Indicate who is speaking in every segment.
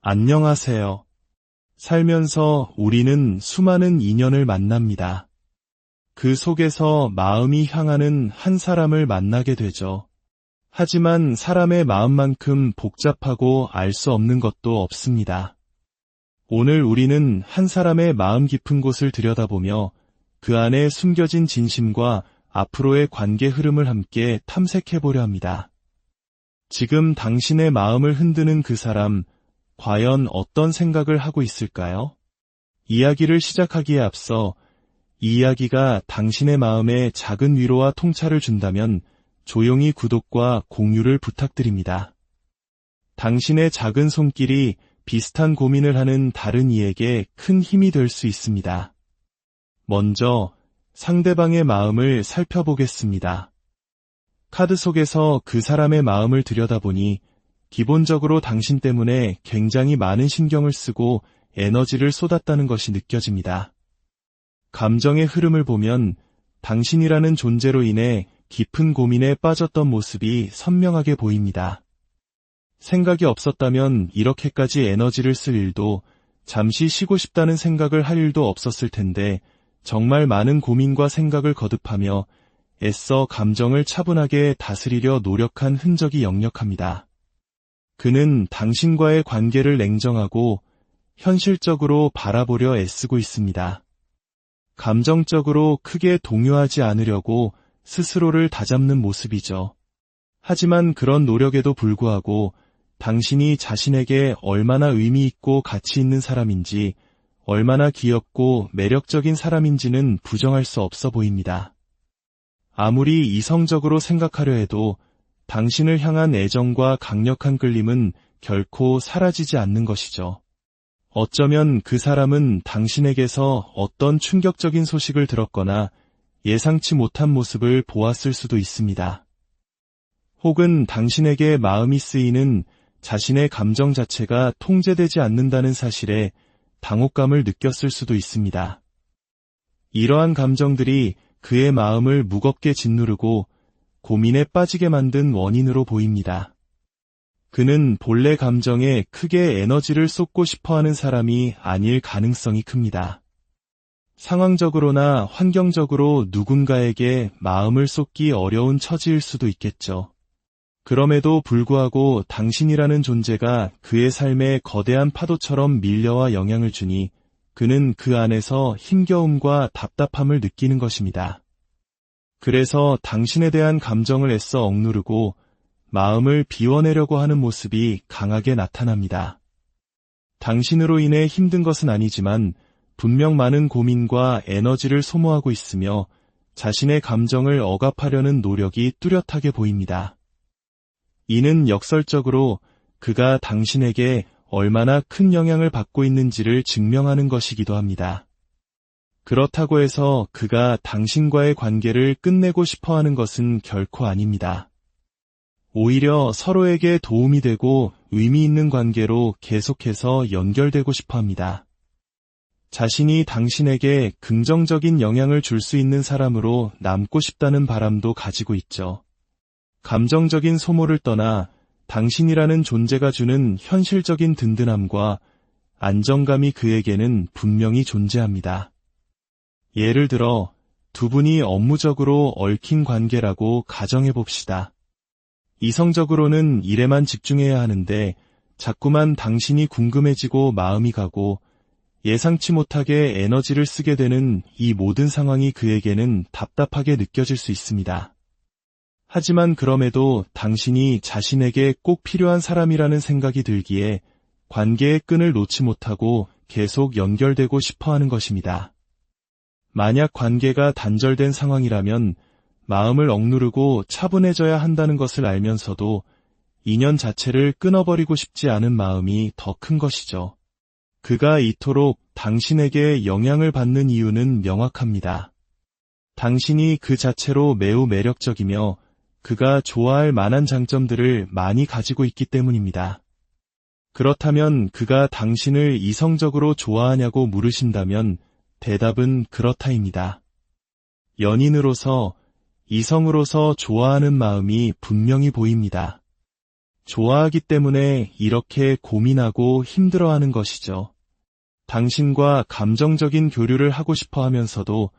Speaker 1: 안녕하세요. 살면서 우리는 수많은 인연을 만납니다. 그 속에서 마음이 향하는 한 사람을 만나게 되죠. 하지만 사람의 마음만큼 복잡하고 알 수 없는 것도 없습니다. 오늘 우리는 한 사람의 마음 깊은 곳을 들여다보며 그 안에 숨겨진 진심과 앞으로의 관계 흐름을 함께 탐색해보려 합니다. 지금 당신의 마음을 흔드는 그 사람, 과연 어떤 생각을 하고 있을까요? 이야기를 시작하기에 앞서 이 이야기가 당신의 마음에 작은 위로와 통찰을 준다면 조용히 구독과 공유를 부탁드립니다. 당신의 작은 손길이 비슷한 고민을 하는 다른 이에게 큰 힘이 될 수 있습니다. 먼저 상대방의 마음을 살펴보겠습니다. 카드 속에서 그 사람의 마음을 들여다보니 기본적으로 당신 때문에 굉장히 많은 신경을 쓰고 에너지를 쏟았다는 것이 느껴집니다. 감정의 흐름을 보면 당신이라는 존재로 인해 깊은 고민에 빠졌던 모습이 선명하게 보입니다. 생각이 없었다면 이렇게까지 에너지를 쓸 일도, 잠시 쉬고 싶다는 생각을 할 일도 없었을 텐데 정말 많은 고민과 생각을 거듭하며 애써 감정을 차분하게 다스리려 노력한 흔적이 역력합니다. 그는 당신과의 관계를 냉정하고 현실적으로 바라보려 애쓰고 있습니다. 감정적으로 크게 동요하지 않으려고 스스로를 다잡는 모습이죠. 하지만 그런 노력에도 불구하고 당신이 자신에게 얼마나 의미 있고 가치 있는 사람인지, 얼마나 귀엽고 매력적인 사람인지는 부정할 수 없어 보입니다. 아무리 이성적으로 생각하려 해도 당신을 향한 애정과 강력한 끌림은 결코 사라지지 않는 것이죠. 어쩌면 그 사람은 당신에게서 어떤 충격적인 소식을 들었거나 예상치 못한 모습을 보았을 수도 있습니다. 혹은 당신에게 마음이 쓰이는 자신의 감정 자체가 통제되지 않는다는 사실에 당혹감을 느꼈을 수도 있습니다. 이러한 감정들이 그의 마음을 무겁게 짓누르고 고민에 빠지게 만든 원인으로 보입니다. 그는 본래 감정에 크게 에너지를 쏟고 싶어하는 사람이 아닐 가능성이 큽니다. 상황적으로나 환경적으로 누군가에게 마음을 쏟기 어려운 처지일 수도 있겠죠. 그럼에도 불구하고 당신이라는 존재가 그의 삶에 거대한 파도처럼 밀려와 영향을 주니 그는 그 안에서 힘겨움과 답답함을 느끼는 것입니다. 그래서 당신에 대한 감정을 애써 억누르고 마음을 비워내려고 하는 모습이 강하게 나타납니다. 당신으로 인해 힘든 것은 아니지만 분명 많은 고민과 에너지를 소모하고 있으며 자신의 감정을 억압하려는 노력이 뚜렷하게 보입니다. 이는 역설적으로 그가 당신에게 얼마나 큰 영향을 받고 있는지를 증명하는 것이기도 합니다. 그렇다고 해서 그가 당신과의 관계를 끝내고 싶어하는 것은 결코 아닙니다. 오히려 서로에게 도움이 되고 의미 있는 관계로 계속해서 연결되고 싶어합니다. 자신이 당신에게 긍정적인 영향을 줄 수 있는 사람으로 남고 싶다는 바람도 가지고 있죠. 감정적인 소모를 떠나 당신이라는 존재가 주는 현실적인 든든함과 안정감이 그에게는 분명히 존재합니다. 예를 들어 두 분이 업무적으로 얽힌 관계라고 가정해봅시다. 이성적으로는 일에만 집중해야 하는데 자꾸만 당신이 궁금해지고 마음이 가고 예상치 못하게 에너지를 쓰게 되는 이 모든 상황이 그에게는 답답하게 느껴질 수 있습니다. 하지만 그럼에도 당신이 자신에게 꼭 필요한 사람이라는 생각이 들기에 관계의 끈을 놓지 못하고 계속 연결되고 싶어하는 것입니다. 만약 관계가 단절된 상황이라면 마음을 억누르고 차분해져야 한다는 것을 알면서도 인연 자체를 끊어버리고 싶지 않은 마음이 더 큰 것이죠. 그가 이토록 당신에게 영향을 받는 이유는 명확합니다. 당신이 그 자체로 매우 매력적이며 그가 좋아할 만한 장점들을 많이 가지고 있기 때문입니다. 그렇다면 그가 당신을 이성적으로 좋아하냐고 물으신다면 대답은 그렇다입니다. 연인으로서, 이성으로서 좋아하는 마음이 분명히 보입니다. 좋아하기 때문에 이렇게 고민하고 힘들어하는 것이죠. 당신과 감정적인 교류를 하고 싶어 하면서도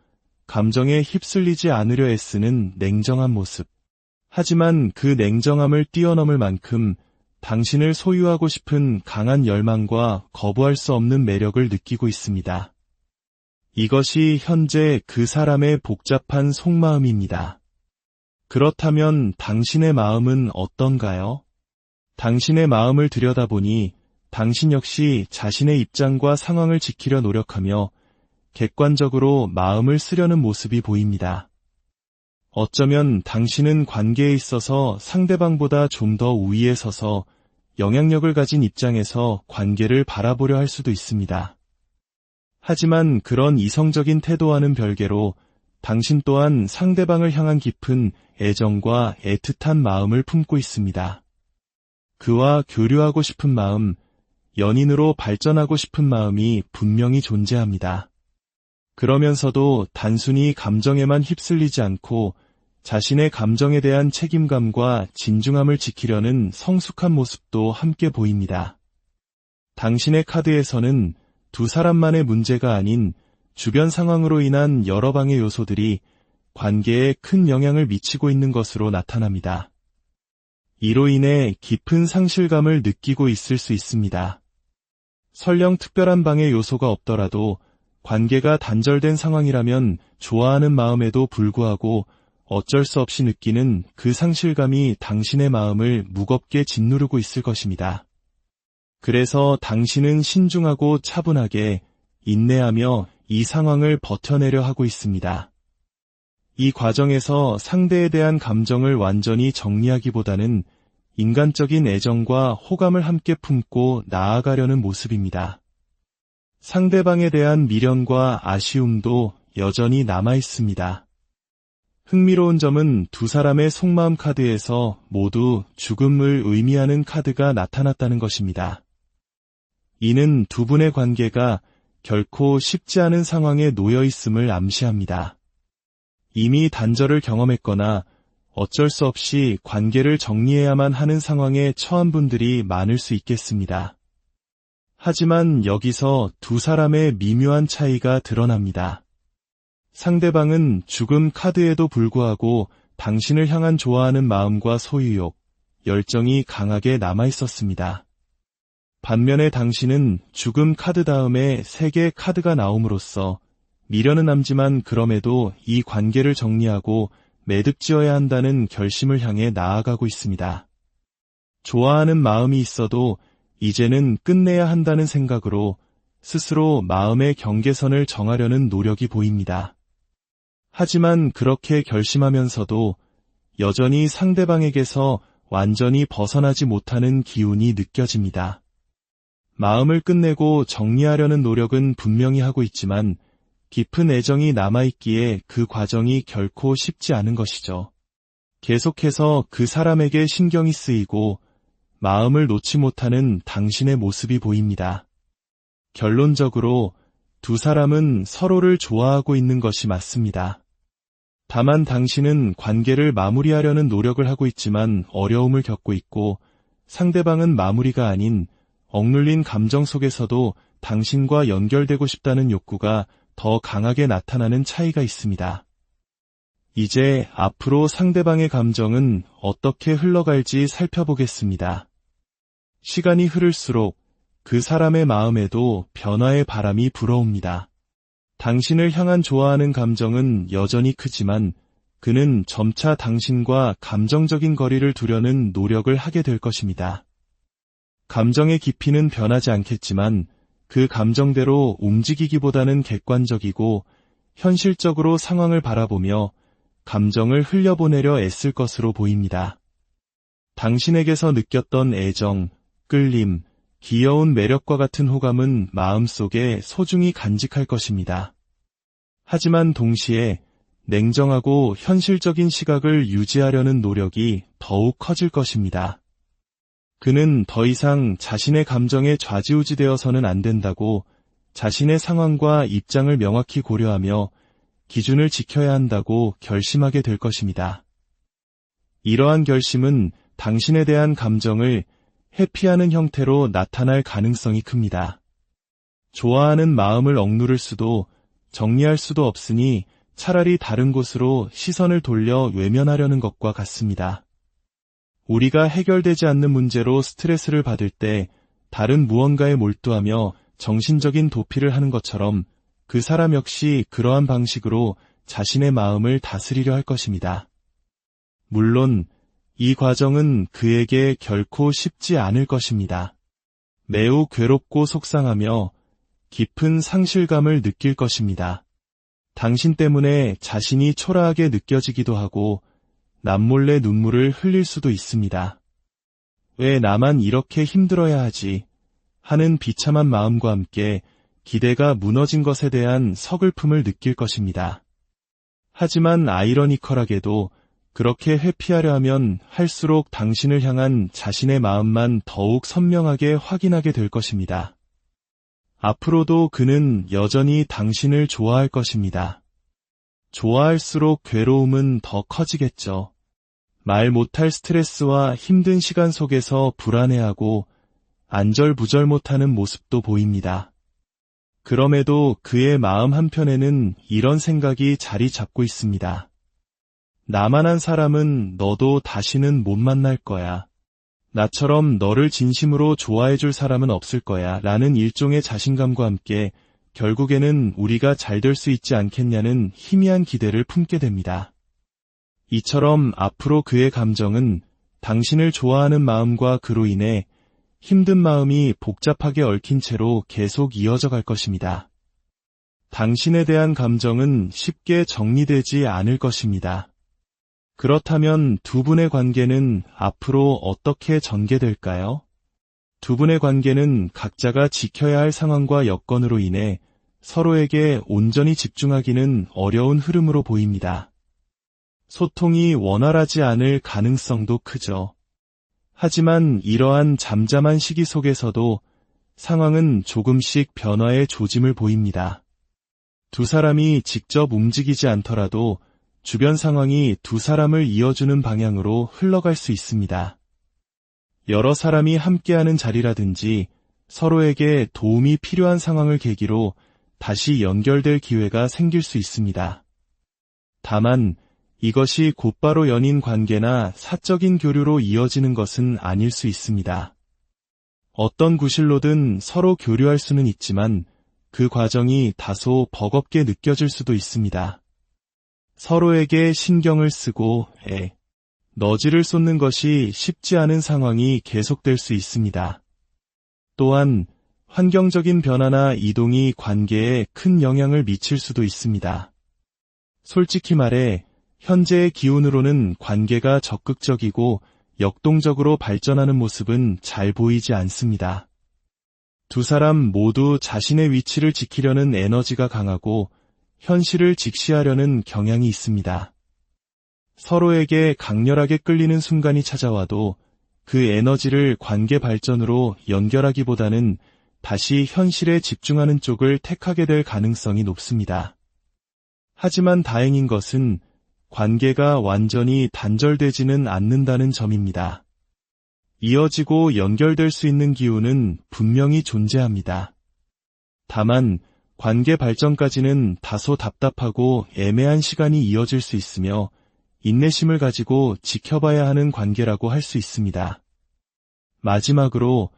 Speaker 1: 감정에 휩쓸리지 않으려 애쓰는 냉정한 모습. 하지만 그 냉정함을 뛰어넘을 만큼 당신을 소유하고 싶은 강한 열망과 거부할 수 없는 매력을 느끼고 있습니다. 이것이 현재 그 사람의 복잡한 속마음입니다. 그렇다면 당신의 마음은 어떤가요? 당신의 마음을 들여다보니 당신 역시 자신의 입장과 상황을 지키려 노력하며 객관적으로 마음을 쓰려는 모습이 보입니다. 어쩌면 당신은 관계에 있어서 상대방보다 좀 더 우위에 서서 영향력을 가진 입장에서 관계를 바라보려 할 수도 있습니다. 하지만 그런 이성적인 태도와는 별개로 당신 또한 상대방을 향한 깊은 애정과 애틋한 마음을 품고 있습니다. 그와 교류하고 싶은 마음, 연인으로 발전하고 싶은 마음이 분명히 존재합니다. 그러면서도 단순히 감정에만 휩쓸리지 않고 자신의 감정에 대한 책임감과 진중함을 지키려는 성숙한 모습도 함께 보입니다. 당신의 카드에서는 두 사람만의 문제가 아닌 주변 상황으로 인한 여러 방의 요소들이 관계에 큰 영향을 미치고 있는 것으로 나타납니다. 이로 인해 깊은 상실감을 느끼고 있을 수 있습니다. 설령 특별한 방해 요소가 없더라도 관계가 단절된 상황이라면 좋아하는 마음에도 불구하고 어쩔 수 없이 느끼는 그 상실감이 당신의 마음을 무겁게 짓누르고 있을 것입니다. 그래서 당신은 신중하고 차분하게 인내하며 이 상황을 버텨내려 하고 있습니다. 이 과정에서 상대에 대한 감정을 완전히 정리하기보다는 인간적인 애정과 호감을 함께 품고 나아가려는 모습입니다. 상대방에 대한 미련과 아쉬움도 여전히 남아 있습니다. 흥미로운 점은 두 사람의 속마음 카드에서 모두 죽음을 의미하는 카드가 나타났다는 것입니다. 이는 두 분의 관계가 결코 쉽지 않은 상황에 놓여 있음을 암시합니다. 이미 단절을 경험했거나 어쩔 수 없이 관계를 정리해야만 하는 상황에 처한 분들이 많을 수 있겠습니다. 하지만 여기서 두 사람의 미묘한 차이가 드러납니다. 상대방은 죽음 카드에도 불구하고 당신을 향한 좋아하는 마음과 소유욕, 열정이 강하게 남아 있었습니다. 반면에 당신은 죽음 카드 다음에 3개의 카드가 나옴으로써 미련은 남지만 그럼에도 이 관계를 정리하고 매듭지어야 한다는 결심을 향해 나아가고 있습니다. 좋아하는 마음이 있어도 이제는 끝내야 한다는 생각으로 스스로 마음의 경계선을 정하려는 노력이 보입니다. 하지만 그렇게 결심하면서도 여전히 상대방에게서 완전히 벗어나지 못하는 기운이 느껴집니다. 마음을 끝내고 정리하려는 노력은 분명히 하고 있지만 깊은 애정이 남아있기에 그 과정이 결코 쉽지 않은 것이죠. 계속해서 그 사람에게 신경이 쓰이고 마음을 놓지 못하는 당신의 모습이 보입니다. 결론적으로 두 사람은 서로를 좋아하고 있는 것이 맞습니다. 다만 당신은 관계를 마무리하려는 노력을 하고 있지만 어려움을 겪고 있고 상대방은 마무리가 아닌 억눌린 감정 속에서도 당신과 연결되고 싶다는 욕구가 더 강하게 나타나는 차이가 있습니다. 이제 앞으로 상대방의 감정은 어떻게 흘러갈지 살펴보겠습니다. 시간이 흐를수록 그 사람의 마음에도 변화의 바람이 불어옵니다. 당신을 향한 좋아하는 감정은 여전히 크지만 그는 점차 당신과 감정적인 거리를 두려는 노력을 하게 될 것입니다. 감정의 깊이는 변하지 않겠지만 그 감정대로 움직이기보다는 객관적이고 현실적으로 상황을 바라보며 감정을 흘려보내려 애쓸 것으로 보입니다. 당신에게서 느꼈던 애정, 끌림, 귀여운 매력과 같은 호감은 마음속에 소중히 간직할 것입니다. 하지만 동시에 냉정하고 현실적인 시각을 유지하려는 노력이 더욱 커질 것입니다. 그는 더 이상 자신의 감정에 좌지우지되어서는 안 된다고 자신의 상황과 입장을 명확히 고려하며 기준을 지켜야 한다고 결심하게 될 것입니다. 이러한 결심은 당신에 대한 감정을 회피하는 형태로 나타날 가능성이 큽니다. 좋아하는 마음을 억누를 수도 정리할 수도 없으니 차라리 다른 곳으로 시선을 돌려 외면하려는 것과 같습니다. 우리가 해결되지 않는 문제로 스트레스를 받을 때 다른 무언가에 몰두하며 정신적인 도피를 하는 것처럼 그 사람 역시 그러한 방식으로 자신의 마음을 다스리려 할 것입니다. 물론 이 과정은 그에게 결코 쉽지 않을 것입니다. 매우 괴롭고 속상하며 깊은 상실감을 느낄 것입니다. 당신 때문에 자신이 초라하게 느껴지기도 하고 남몰래 눈물을 흘릴 수도 있습니다. 왜 나만 이렇게 힘들어야 하지? 하는 비참한 마음과 함께 기대가 무너진 것에 대한 서글픔을 느낄 것입니다. 하지만 아이러니컬하게도 그렇게 회피하려 하면 할수록 당신을 향한 자신의 마음만 더욱 선명하게 확인하게 될 것입니다. 앞으로도 그는 여전히 당신을 좋아할 것입니다. 좋아할수록 괴로움은 더 커지겠죠. 말 못할 스트레스와 힘든 시간 속에서 불안해하고 안절부절 못하는 모습도 보입니다. 그럼에도 그의 마음 한편에는 이런 생각이 자리 잡고 있습니다. 나만한 사람은 너도 다시는 못 만날 거야. 나처럼 너를 진심으로 좋아해줄 사람은 없을 거야. 라는 일종의 자신감과 함께 결국에는 우리가 잘 될 수 있지 않겠냐는 희미한 기대를 품게 됩니다. 이처럼 앞으로 그의 감정은 당신을 좋아하는 마음과 그로 인해 힘든 마음이 복잡하게 얽힌 채로 계속 이어져 갈 것입니다. 당신에 대한 감정은 쉽게 정리되지 않을 것입니다. 그렇다면 두 분의 관계는 앞으로 어떻게 전개될까요? 두 분의 관계는 각자가 지켜야 할 상황과 여건으로 인해 서로에게 온전히 집중하기는 어려운 흐름으로 보입니다. 소통이 원활하지 않을 가능성도 크죠. 하지만 이러한 잠잠한 시기 속에서도 상황은 조금씩 변화의 조짐을 보입니다. 두 사람이 직접 움직이지 않더라도 주변 상황이 두 사람을 이어주는 방향으로 흘러갈 수 있습니다. 여러 사람이 함께하는 자리라든지 서로에게 도움이 필요한 상황을 계기로 다시 연결될 기회가 생길 수 있습니다. 다만 이것이 곧바로 연인 관계나 사적인 교류로 이어지는 것은 아닐 수 있습니다. 어떤 구실로든 서로 교류할 수는 있지만 그 과정이 다소 버겁게 느껴질 수도 있습니다. 서로에게 신경을 쓰고 너지를 쏟는 것이 쉽지 않은 상황이 계속될 수 있습니다. 또한 환경적인 변화나 이동이 관계에 큰 영향을 미칠 수도 있습니다. 솔직히 말해 현재의 기운으로는 관계가 적극적이고 역동적으로 발전하는 모습은 잘 보이지 않습니다. 두 사람 모두 자신의 위치를 지키려는 에너지가 강하고 현실을 직시하려는 경향이 있습니다. 서로에게 강렬하게 끌리는 순간이 찾아와도 그 에너지를 관계 발전으로 연결하기보다는 다시 현실에 집중하는 쪽을 택하게 될 가능성이 높습니다. 하지만 다행인 것은 관계가 완전히 단절되지는 않는다는 점입니다. 이어지고 연결될 수 있는 기운은 분명히 존재합니다. 다만 관계 발전까지는 다소 답답하고 애매한 시간이 이어질 수 있으며 인내심을 가지고 지켜봐야 하는 관계라고 할 수 있습니다. 마지막으로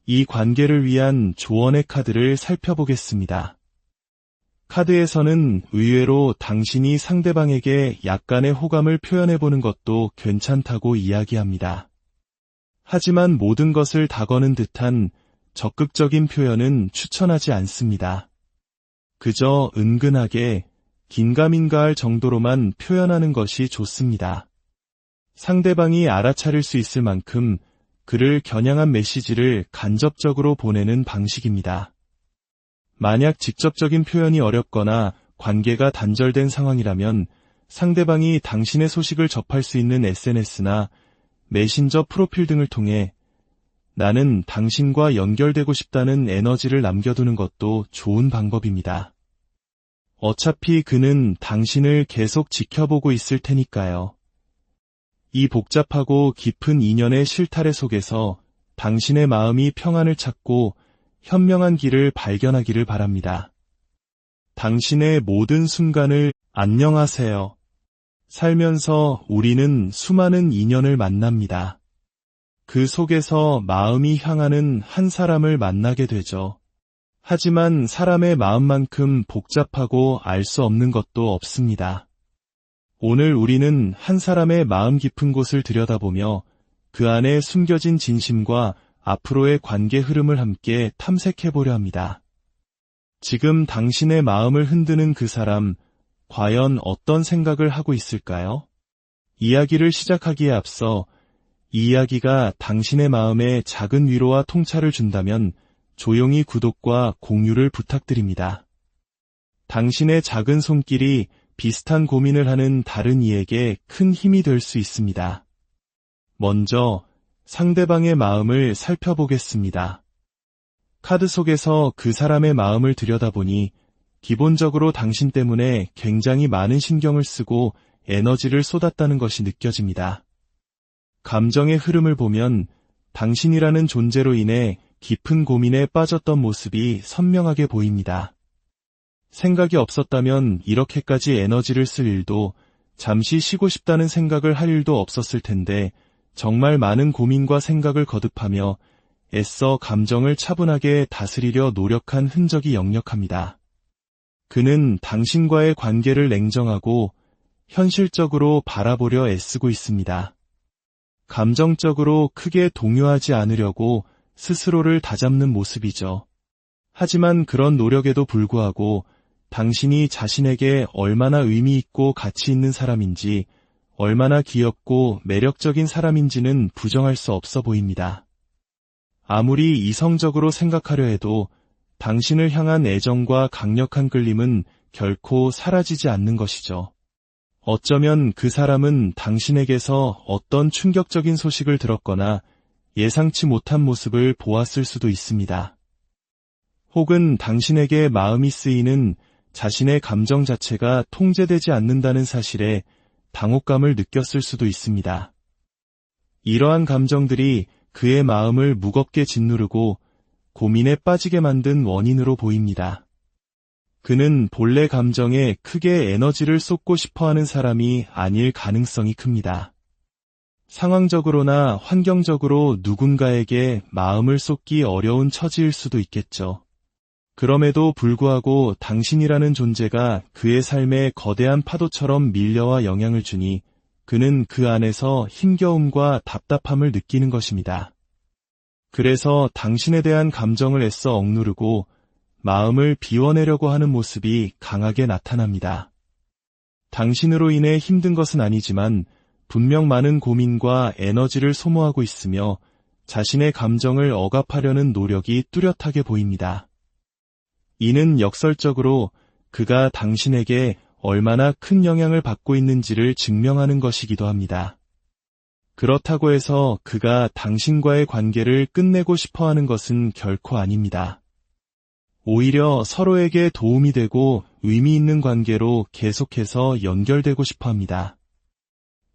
Speaker 1: 이 관계를 위한 조언의 카드를 살펴보겠습니다. 카드에서는 의외로 당신이 상대방에게 약간의 호감을 표현해보는 것도 괜찮다고 이야기합니다. 하지만 모든 것을 다 거는 듯한 적극적인 표현은 추천하지 않습니다. 그저 은근하게 긴가민가할 정도로만 표현하는 것이 좋습니다. 상대방이 알아차릴 수 있을 만큼 그를 겨냥한 메시지를 간접적으로 보내는 방식입니다. 만약 직접적인 표현이 어렵거나 관계가 단절된 상황이라면 상대방이 당신의 소식을 접할 수 있는 SNS나 메신저 프로필 등을 통해 나는 당신과 연결되고 싶다는 에너지를 남겨두는 것도 좋은 방법입니다. 어차피 그는 당신을 계속 지켜보고 있을 테니까요. 이 복잡하고 깊은 인연의 실타래 속에서 당신의 마음이 평안을 찾고 현명한 길을 발견하기를 바랍니다. 당신의 모든 순간을 안녕하세요. 살면서 우리는 수많은 인연을 만납니다. 그 속에서 마음이 향하는 한 사람을 만나게 되죠. 하지만 사람의 마음만큼 복잡하고 알 수 없는 것도 없습니다. 오늘 우리는 한 사람의 마음 깊은 곳을 들여다보며 그 안에 숨겨진 진심과 앞으로의 관계 흐름을 함께 탐색해보려 합니다. 지금 당신의 마음을 흔드는 그 사람, 과연 어떤 생각을 하고 있을까요? 이야기를 시작하기에 앞서 이 이야기가 당신의 마음에 작은 위로와 통찰을 준다면 조용히 구독과 공유를 부탁드립니다. 당신의 작은 손길이 비슷한 고민을 하는 다른 이에게 큰 힘이 될 수 있습니다. 먼저 상대방의 마음을 살펴보겠습니다. 카드 속에서 그 사람의 마음을 들여다보니 기본적으로 당신 때문에 굉장히 많은 신경을 쓰고 에너지를 쏟았다는 것이 느껴집니다. 감정의 흐름을 보면 당신이라는 존재로 인해 깊은 고민에 빠졌던 모습이 선명하게 보입니다. 생각이 없었다면 이렇게까지 에너지를 쓸 일도, 잠시 쉬고 싶다는 생각을 할 일도 없었을 텐데 정말 많은 고민과 생각을 거듭하며 애써 감정을 차분하게 다스리려 노력한 흔적이 역력합니다. 그는 당신과의 관계를 냉정하고 현실적으로 바라보려 애쓰고 있습니다. 감정적으로 크게 동요하지 않으려고 스스로를 다잡는 모습이죠. 하지만 그런 노력에도 불구하고 당신이 자신에게 얼마나 의미 있고 가치 있는 사람인지, 얼마나 귀엽고 매력적인 사람인지는 부정할 수 없어 보입니다. 아무리 이성적으로 생각하려 해도 당신을 향한 애정과 강력한 끌림은 결코 사라지지 않는 것이죠. 어쩌면 그 사람은 당신에게서 어떤 충격적인 소식을 들었거나 예상치 못한 모습을 보았을 수도 있습니다. 혹은 당신에게 마음이 쓰이는 자신의 감정 자체가 통제되지 않는다는 사실에 당혹감을 느꼈을 수도 있습니다. 이러한 감정들이 그의 마음을 무겁게 짓누르고 고민에 빠지게 만든 원인으로 보입니다. 그는 본래 감정에 크게 에너지를 쏟고 싶어하는 사람이 아닐 가능성이 큽니다. 상황적으로나 환경적으로 누군가에게 마음을 쏟기 어려운 처지일 수도 있겠죠. 그럼에도 불구하고 당신이라는 존재가 그의 삶에 거대한 파도처럼 밀려와 영향을 주니 그는 그 안에서 힘겨움과 답답함을 느끼는 것입니다. 그래서 당신에 대한 감정을 애써 억누르고 마음을 비워내려고 하는 모습이 강하게 나타납니다. 당신으로 인해 힘든 것은 아니지만 분명 많은 고민과 에너지를 소모하고 있으며 자신의 감정을 억압하려는 노력이 뚜렷하게 보입니다. 이는 역설적으로 그가 당신에게 얼마나 큰 영향을 받고 있는지를 증명하는 것이기도 합니다. 그렇다고 해서 그가 당신과의 관계를 끝내고 싶어하는 것은 결코 아닙니다. 오히려 서로에게 도움이 되고 의미 있는 관계로 계속해서 연결되고 싶어합니다.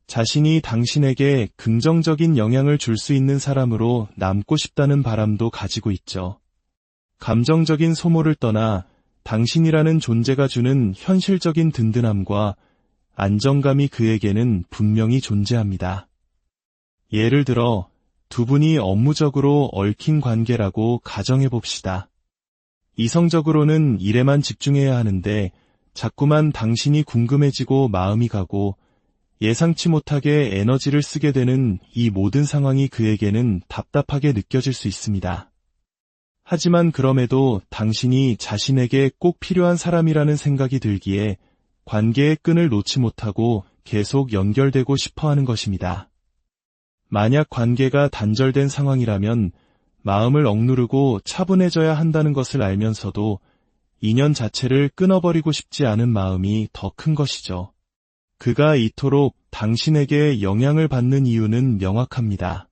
Speaker 1: 자신이 당신에게 긍정적인 영향을 줄 수 있는 사람으로 남고 싶다는 바람도 가지고 있죠. 감정적인 소모를 떠나 당신이라는 존재가 주는 현실적인 든든함과 안정감이 그에게는 분명히 존재합니다. 예를 들어 두 분이 업무적으로 얽힌 관계라고 가정해봅시다. 이성적으로는 일에만 집중해야 하는데 자꾸만 당신이 궁금해지고 마음이 가고 예상치 못하게 에너지를 쓰게 되는 이 모든 상황이 그에게는 답답하게 느껴질 수 있습니다. 하지만 그럼에도 당신이 자신에게 꼭 필요한 사람이라는 생각이 들기에 관계의 끈을 놓지 못하고 계속 연결되고 싶어하는 것입니다. 만약 관계가 단절된 상황이라면 마음을 억누르고 차분해져야 한다는 것을 알면서도 인연 자체를 끊어버리고 싶지 않은 마음이 더 큰 것이죠. 그가 이토록 당신에게 영향을 받는 이유는 명확합니다.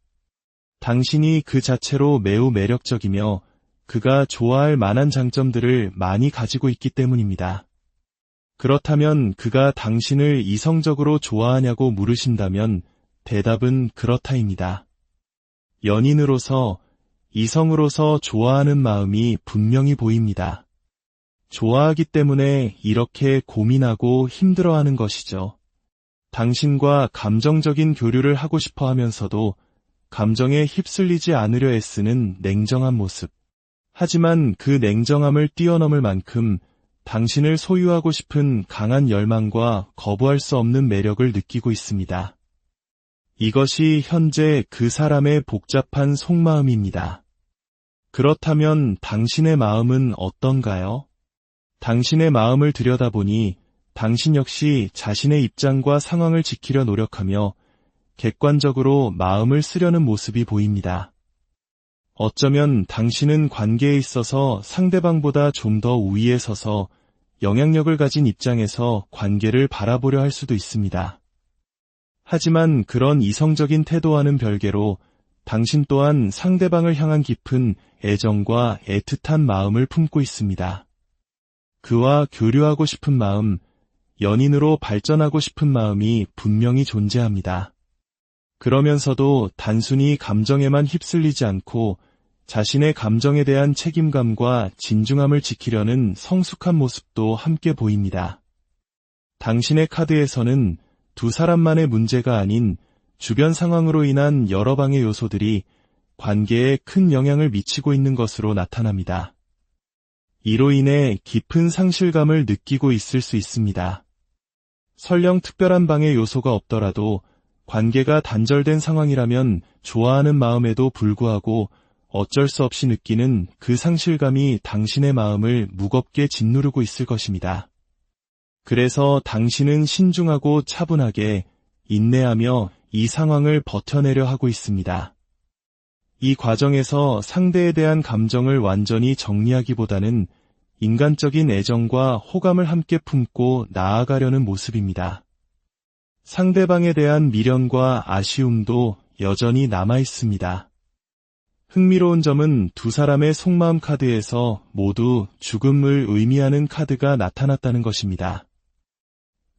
Speaker 1: 당신이 그 자체로 매우 매력적이며 그가 좋아할 만한 장점들을 많이 가지고 있기 때문입니다. 그렇다면 그가 당신을 이성적으로 좋아하냐고 물으신다면 대답은 그렇다입니다. 연인으로서, 이성으로서 좋아하는 마음이 분명히 보입니다. 좋아하기 때문에 이렇게 고민하고 힘들어하는 것이죠. 당신과 감정적인 교류를 하고 싶어 하면서도 감정에 휩쓸리지 않으려 애쓰는 냉정한 모습. 하지만 그 냉정함을 뛰어넘을 만큼 당신을 소유하고 싶은 강한 열망과 거부할 수 없는 매력을 느끼고 있습니다. 이것이 현재 그 사람의 복잡한 속마음입니다. 그렇다면 당신의 마음은 어떤가요? 당신의 마음을 들여다보니 당신 역시 자신의 입장과 상황을 지키려 노력하며 객관적으로 마음을 쓰려는 모습이 보입니다. 어쩌면 당신은 관계에 있어서 상대방보다 좀 더 우위에 서서 영향력을 가진 입장에서 관계를 바라보려 할 수도 있습니다. 하지만 그런 이성적인 태도와는 별개로 당신 또한 상대방을 향한 깊은 애정과 애틋한 마음을 품고 있습니다. 그와 교류하고 싶은 마음, 연인으로 발전하고 싶은 마음이 분명히 존재합니다. 그러면서도 단순히 감정에만 휩쓸리지 않고 자신의 감정에 대한 책임감과 진중함을 지키려는 성숙한 모습도 함께 보입니다. 당신의 카드에서는 두 사람만의 문제가 아닌 주변 상황으로 인한 여러 방의 요소들이 관계에 큰 영향을 미치고 있는 것으로 나타납니다. 이로 인해 깊은 상실감을 느끼고 있을 수 있습니다. 설령 특별한 방해 요소가 없더라도 관계가 단절된 상황이라면 좋아하는 마음에도 불구하고 어쩔 수 없이 느끼는 그 상실감이 당신의 마음을 무겁게 짓누르고 있을 것입니다. 그래서 당신은 신중하고 차분하게 인내하며 이 상황을 버텨내려 하고 있습니다. 이 과정에서 상대에 대한 감정을 완전히 정리하기보다는 인간적인 애정과 호감을 함께 품고 나아가려는 모습입니다. 상대방에 대한 미련과 아쉬움도 여전히 남아 있습니다. 흥미로운 점은 두 사람의 속마음 카드에서 모두 죽음을 의미하는 카드가 나타났다는 것입니다.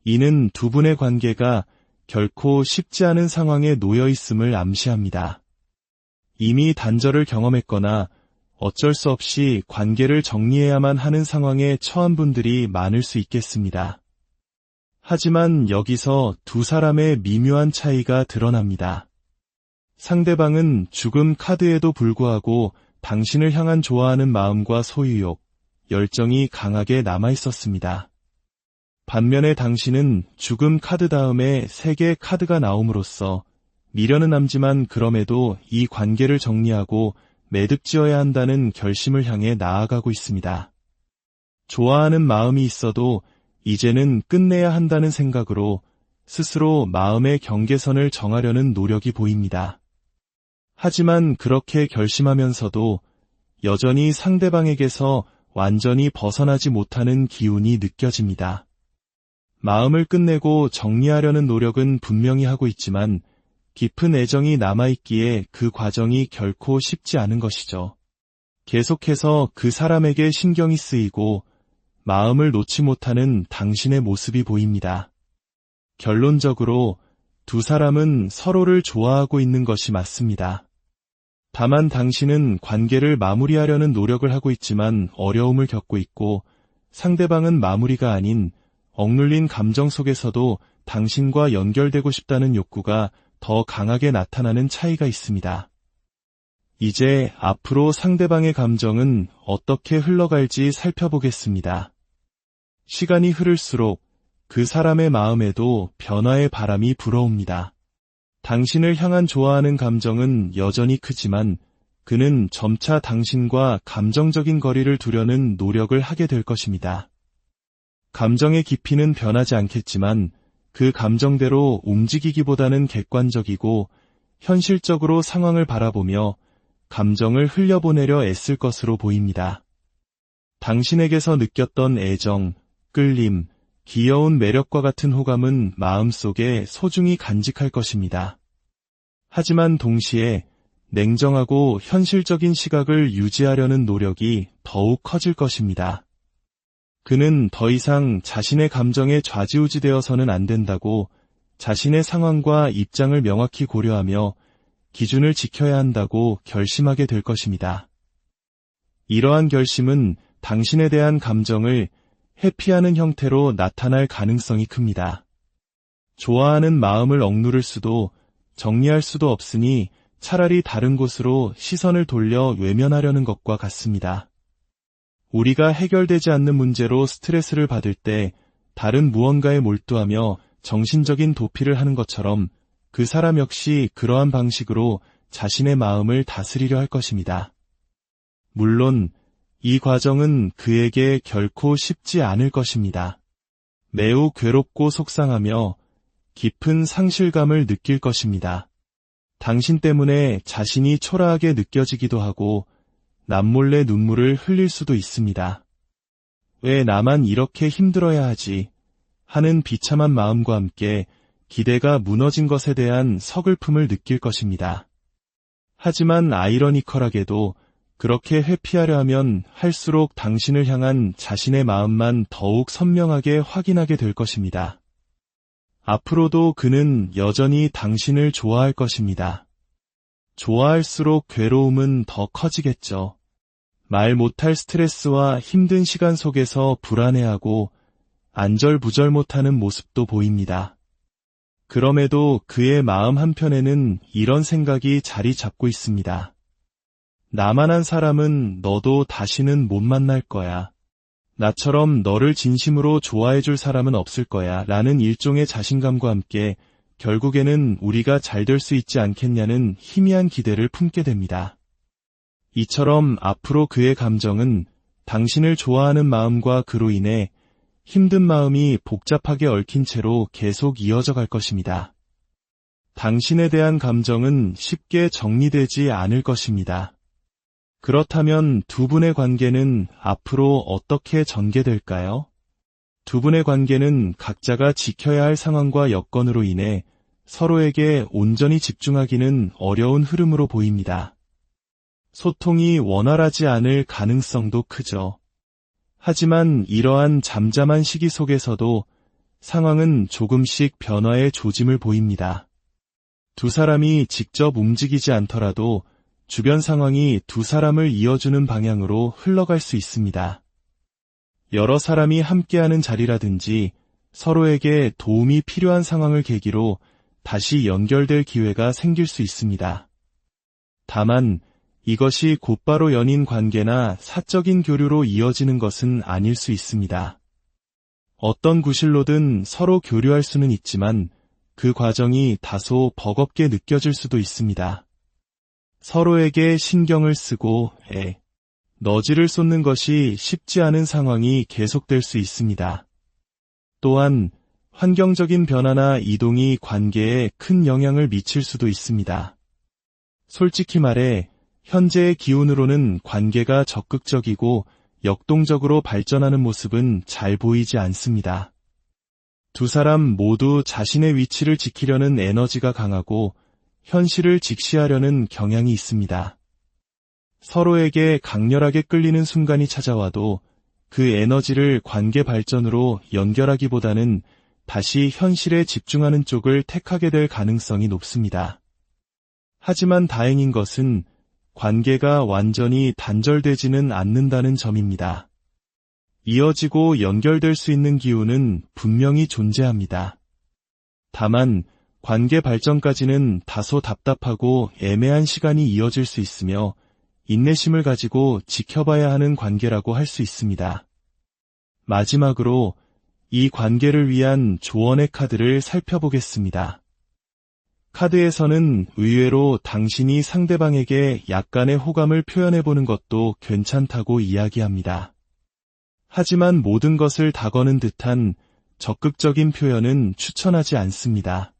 Speaker 1: 이는 두 분의 관계가 결코 쉽지 않은 상황에 놓여 있음을 암시합니다. 이미 단절을 경험했거나 어쩔 수 없이 관계를 정리해야만 하는 상황에 처한 분들이 많을 수 있겠습니다. 하지만 여기서 두 사람의 미묘한 차이가 드러납니다. 상대방은 죽음 카드에도 불구하고 당신을 향한 좋아하는 마음과 소유욕, 열정이 강하게 남아 있었습니다. 반면에 당신은 죽음 카드 다음에 3개의 카드가 나옴으로써 미련은 남지만 그럼에도 이 관계를 정리하고 매듭지어야 한다는 결심을 향해 나아가고 있습니다. 좋아하는 마음이 있어도 이제는 끝내야 한다는 생각으로 스스로 마음의 경계선을 정하려는 노력이 보입니다. 하지만 그렇게 결심하면서도 여전히 상대방에게서 완전히 벗어나지 못하는 기운이 느껴집니다. 마음을 끝내고 정리하려는 노력은 분명히 하고 있지만 깊은 애정이 남아있기에 그 과정이 결코 쉽지 않은 것이죠. 계속해서 그 사람에게 신경이 쓰이고 마음을 놓지 못하는 당신의 모습이 보입니다. 결론적으로 두 사람은 서로를 좋아하고 있는 것이 맞습니다. 다만 당신은 관계를 마무리하려는 노력을 하고 있지만 어려움을 겪고 있고 상대방은 마무리가 아닌 억눌린 감정 속에서도 당신과 연결되고 싶다는 욕구가 더 강하게 나타나는 차이가 있습니다. 이제 앞으로 상대방의 감정은 어떻게 흘러갈지 살펴보겠습니다. 시간이 흐를수록 그 사람의 마음에도 변화의 바람이 불어옵니다. 당신을 향한 좋아하는 감정은 여전히 크지만 그는 점차 당신과 감정적인 거리를 두려는 노력을 하게 될 것입니다. 감정의 깊이는 변하지 않겠지만 그 감정대로 움직이기보다는 객관적이고 현실적으로 상황을 바라보며 감정을 흘려보내려 애쓸 것으로 보입니다. 당신에게서 느꼈던 애정, 끌림, 귀여운 매력과 같은 호감은 마음속에 소중히 간직할 것입니다. 하지만 동시에 냉정하고 현실적인 시각을 유지하려는 노력이 더욱 커질 것입니다. 그는 더 이상 자신의 감정에 좌지우지되어서는 안 된다고 자신의 상황과 입장을 명확히 고려하며 기준을 지켜야 한다고 결심하게 될 것입니다. 이러한 결심은 당신에 대한 감정을 회피하는 형태로 나타날 가능성이 큽니다. 좋아하는 마음을 억누를 수도 정리할 수도 없으니 차라리 다른 곳으로 시선을 돌려 외면하려는 것과 같습니다. 우리가 해결되지 않는 문제로 스트레스를 받을 때 다른 무언가에 몰두하며 정신적인 도피를 하는 것처럼 그 사람 역시 그러한 방식으로 자신의 마음을 다스리려 할 것입니다. 물론 이 과정은 그에게 결코 쉽지 않을 것입니다. 매우 괴롭고 속상하며 깊은 상실감을 느낄 것입니다. 당신 때문에 자신이 초라하게 느껴지기도 하고 남몰래 눈물을 흘릴 수도 있습니다. 왜 나만 이렇게 힘들어야 하지? 하는 비참한 마음과 함께 기대가 무너진 것에 대한 서글픔을 느낄 것입니다. 하지만 아이러니컬하게도 그렇게 회피하려 하면 할수록 당신을 향한 자신의 마음만 더욱 선명하게 확인하게 될 것입니다. 앞으로도 그는 여전히 당신을 좋아할 것입니다. 좋아할수록 괴로움은 더 커지겠죠. 말 못할 스트레스와 힘든 시간 속에서 불안해하고 안절부절 못하는 모습도 보입니다. 그럼에도 그의 마음 한편에는 이런 생각이 자리 잡고 있습니다. 나만한 사람은 너도 다시는 못 만날 거야. 나처럼 너를 진심으로 좋아해줄 사람은 없을 거야. 라는 일종의 자신감과 함께 결국에는 우리가 잘 될 수 있지 않겠냐는 희미한 기대를 품게 됩니다. 이처럼 앞으로 그의 감정은 당신을 좋아하는 마음과 그로 인해 힘든 마음이 복잡하게 얽힌 채로 계속 이어져 갈 것입니다. 당신에 대한 감정은 쉽게 정리되지 않을 것입니다. 그렇다면 두 분의 관계는 앞으로 어떻게 전개될까요? 두 분의 관계는 각자가 지켜야 할 상황과 여건으로 인해 서로에게 온전히 집중하기는 어려운 흐름으로 보입니다. 소통이 원활하지 않을 가능성도 크죠. 하지만 이러한 잠잠한 시기 속에서도 상황은 조금씩 변화의 조짐을 보입니다. 두 사람이 직접 움직이지 않더라도 주변 상황이 두 사람을 이어주는 방향으로 흘러갈 수 있습니다. 여러 사람이 함께하는 자리라든지 서로에게 도움이 필요한 상황을 계기로 다시 연결될 기회가 생길 수 있습니다. 다만 이것이 곧바로 연인 관계나 사적인 교류로 이어지는 것은 아닐 수 있습니다. 어떤 구실로든 서로 교류할 수는 있지만 그 과정이 다소 버겁게 느껴질 수도 있습니다. 서로에게 신경을 쓰고 너지를 쏟는 것이 쉽지 않은 상황이 계속될 수 있습니다. 또한 환경적인 변화나 이동이 관계에 큰 영향을 미칠 수도 있습니다. 솔직히 말해 현재의 기운으로는 관계가 적극적이고 역동적으로 발전하는 모습은 잘 보이지 않습니다. 두 사람 모두 자신의 위치를 지키려는 에너지가 강하고 현실을 직시하려는 경향이 있습니다. 서로에게 강렬하게 끌리는 순간이 찾아와도 그 에너지를 관계 발전으로 연결하기보다는 다시 현실에 집중하는 쪽을 택하게 될 가능성이 높습니다. 하지만 다행인 것은 관계가 완전히 단절되지는 않는다는 점입니다. 이어지고 연결될 수 있는 기운은 분명히 존재합니다. 다만 관계 발전까지는 다소 답답하고 애매한 시간이 이어질 수 있으며 인내심을 가지고 지켜봐야 하는 관계라고 할 수 있습니다. 마지막으로 이 관계를 위한 조언의 카드를 살펴보겠습니다. 카드에서는 의외로 당신이 상대방에게 약간의 호감을 표현해보는 것도 괜찮다고 이야기합니다. 하지만 모든 것을 다 거는 듯한 적극적인 표현은 추천하지 않습니다.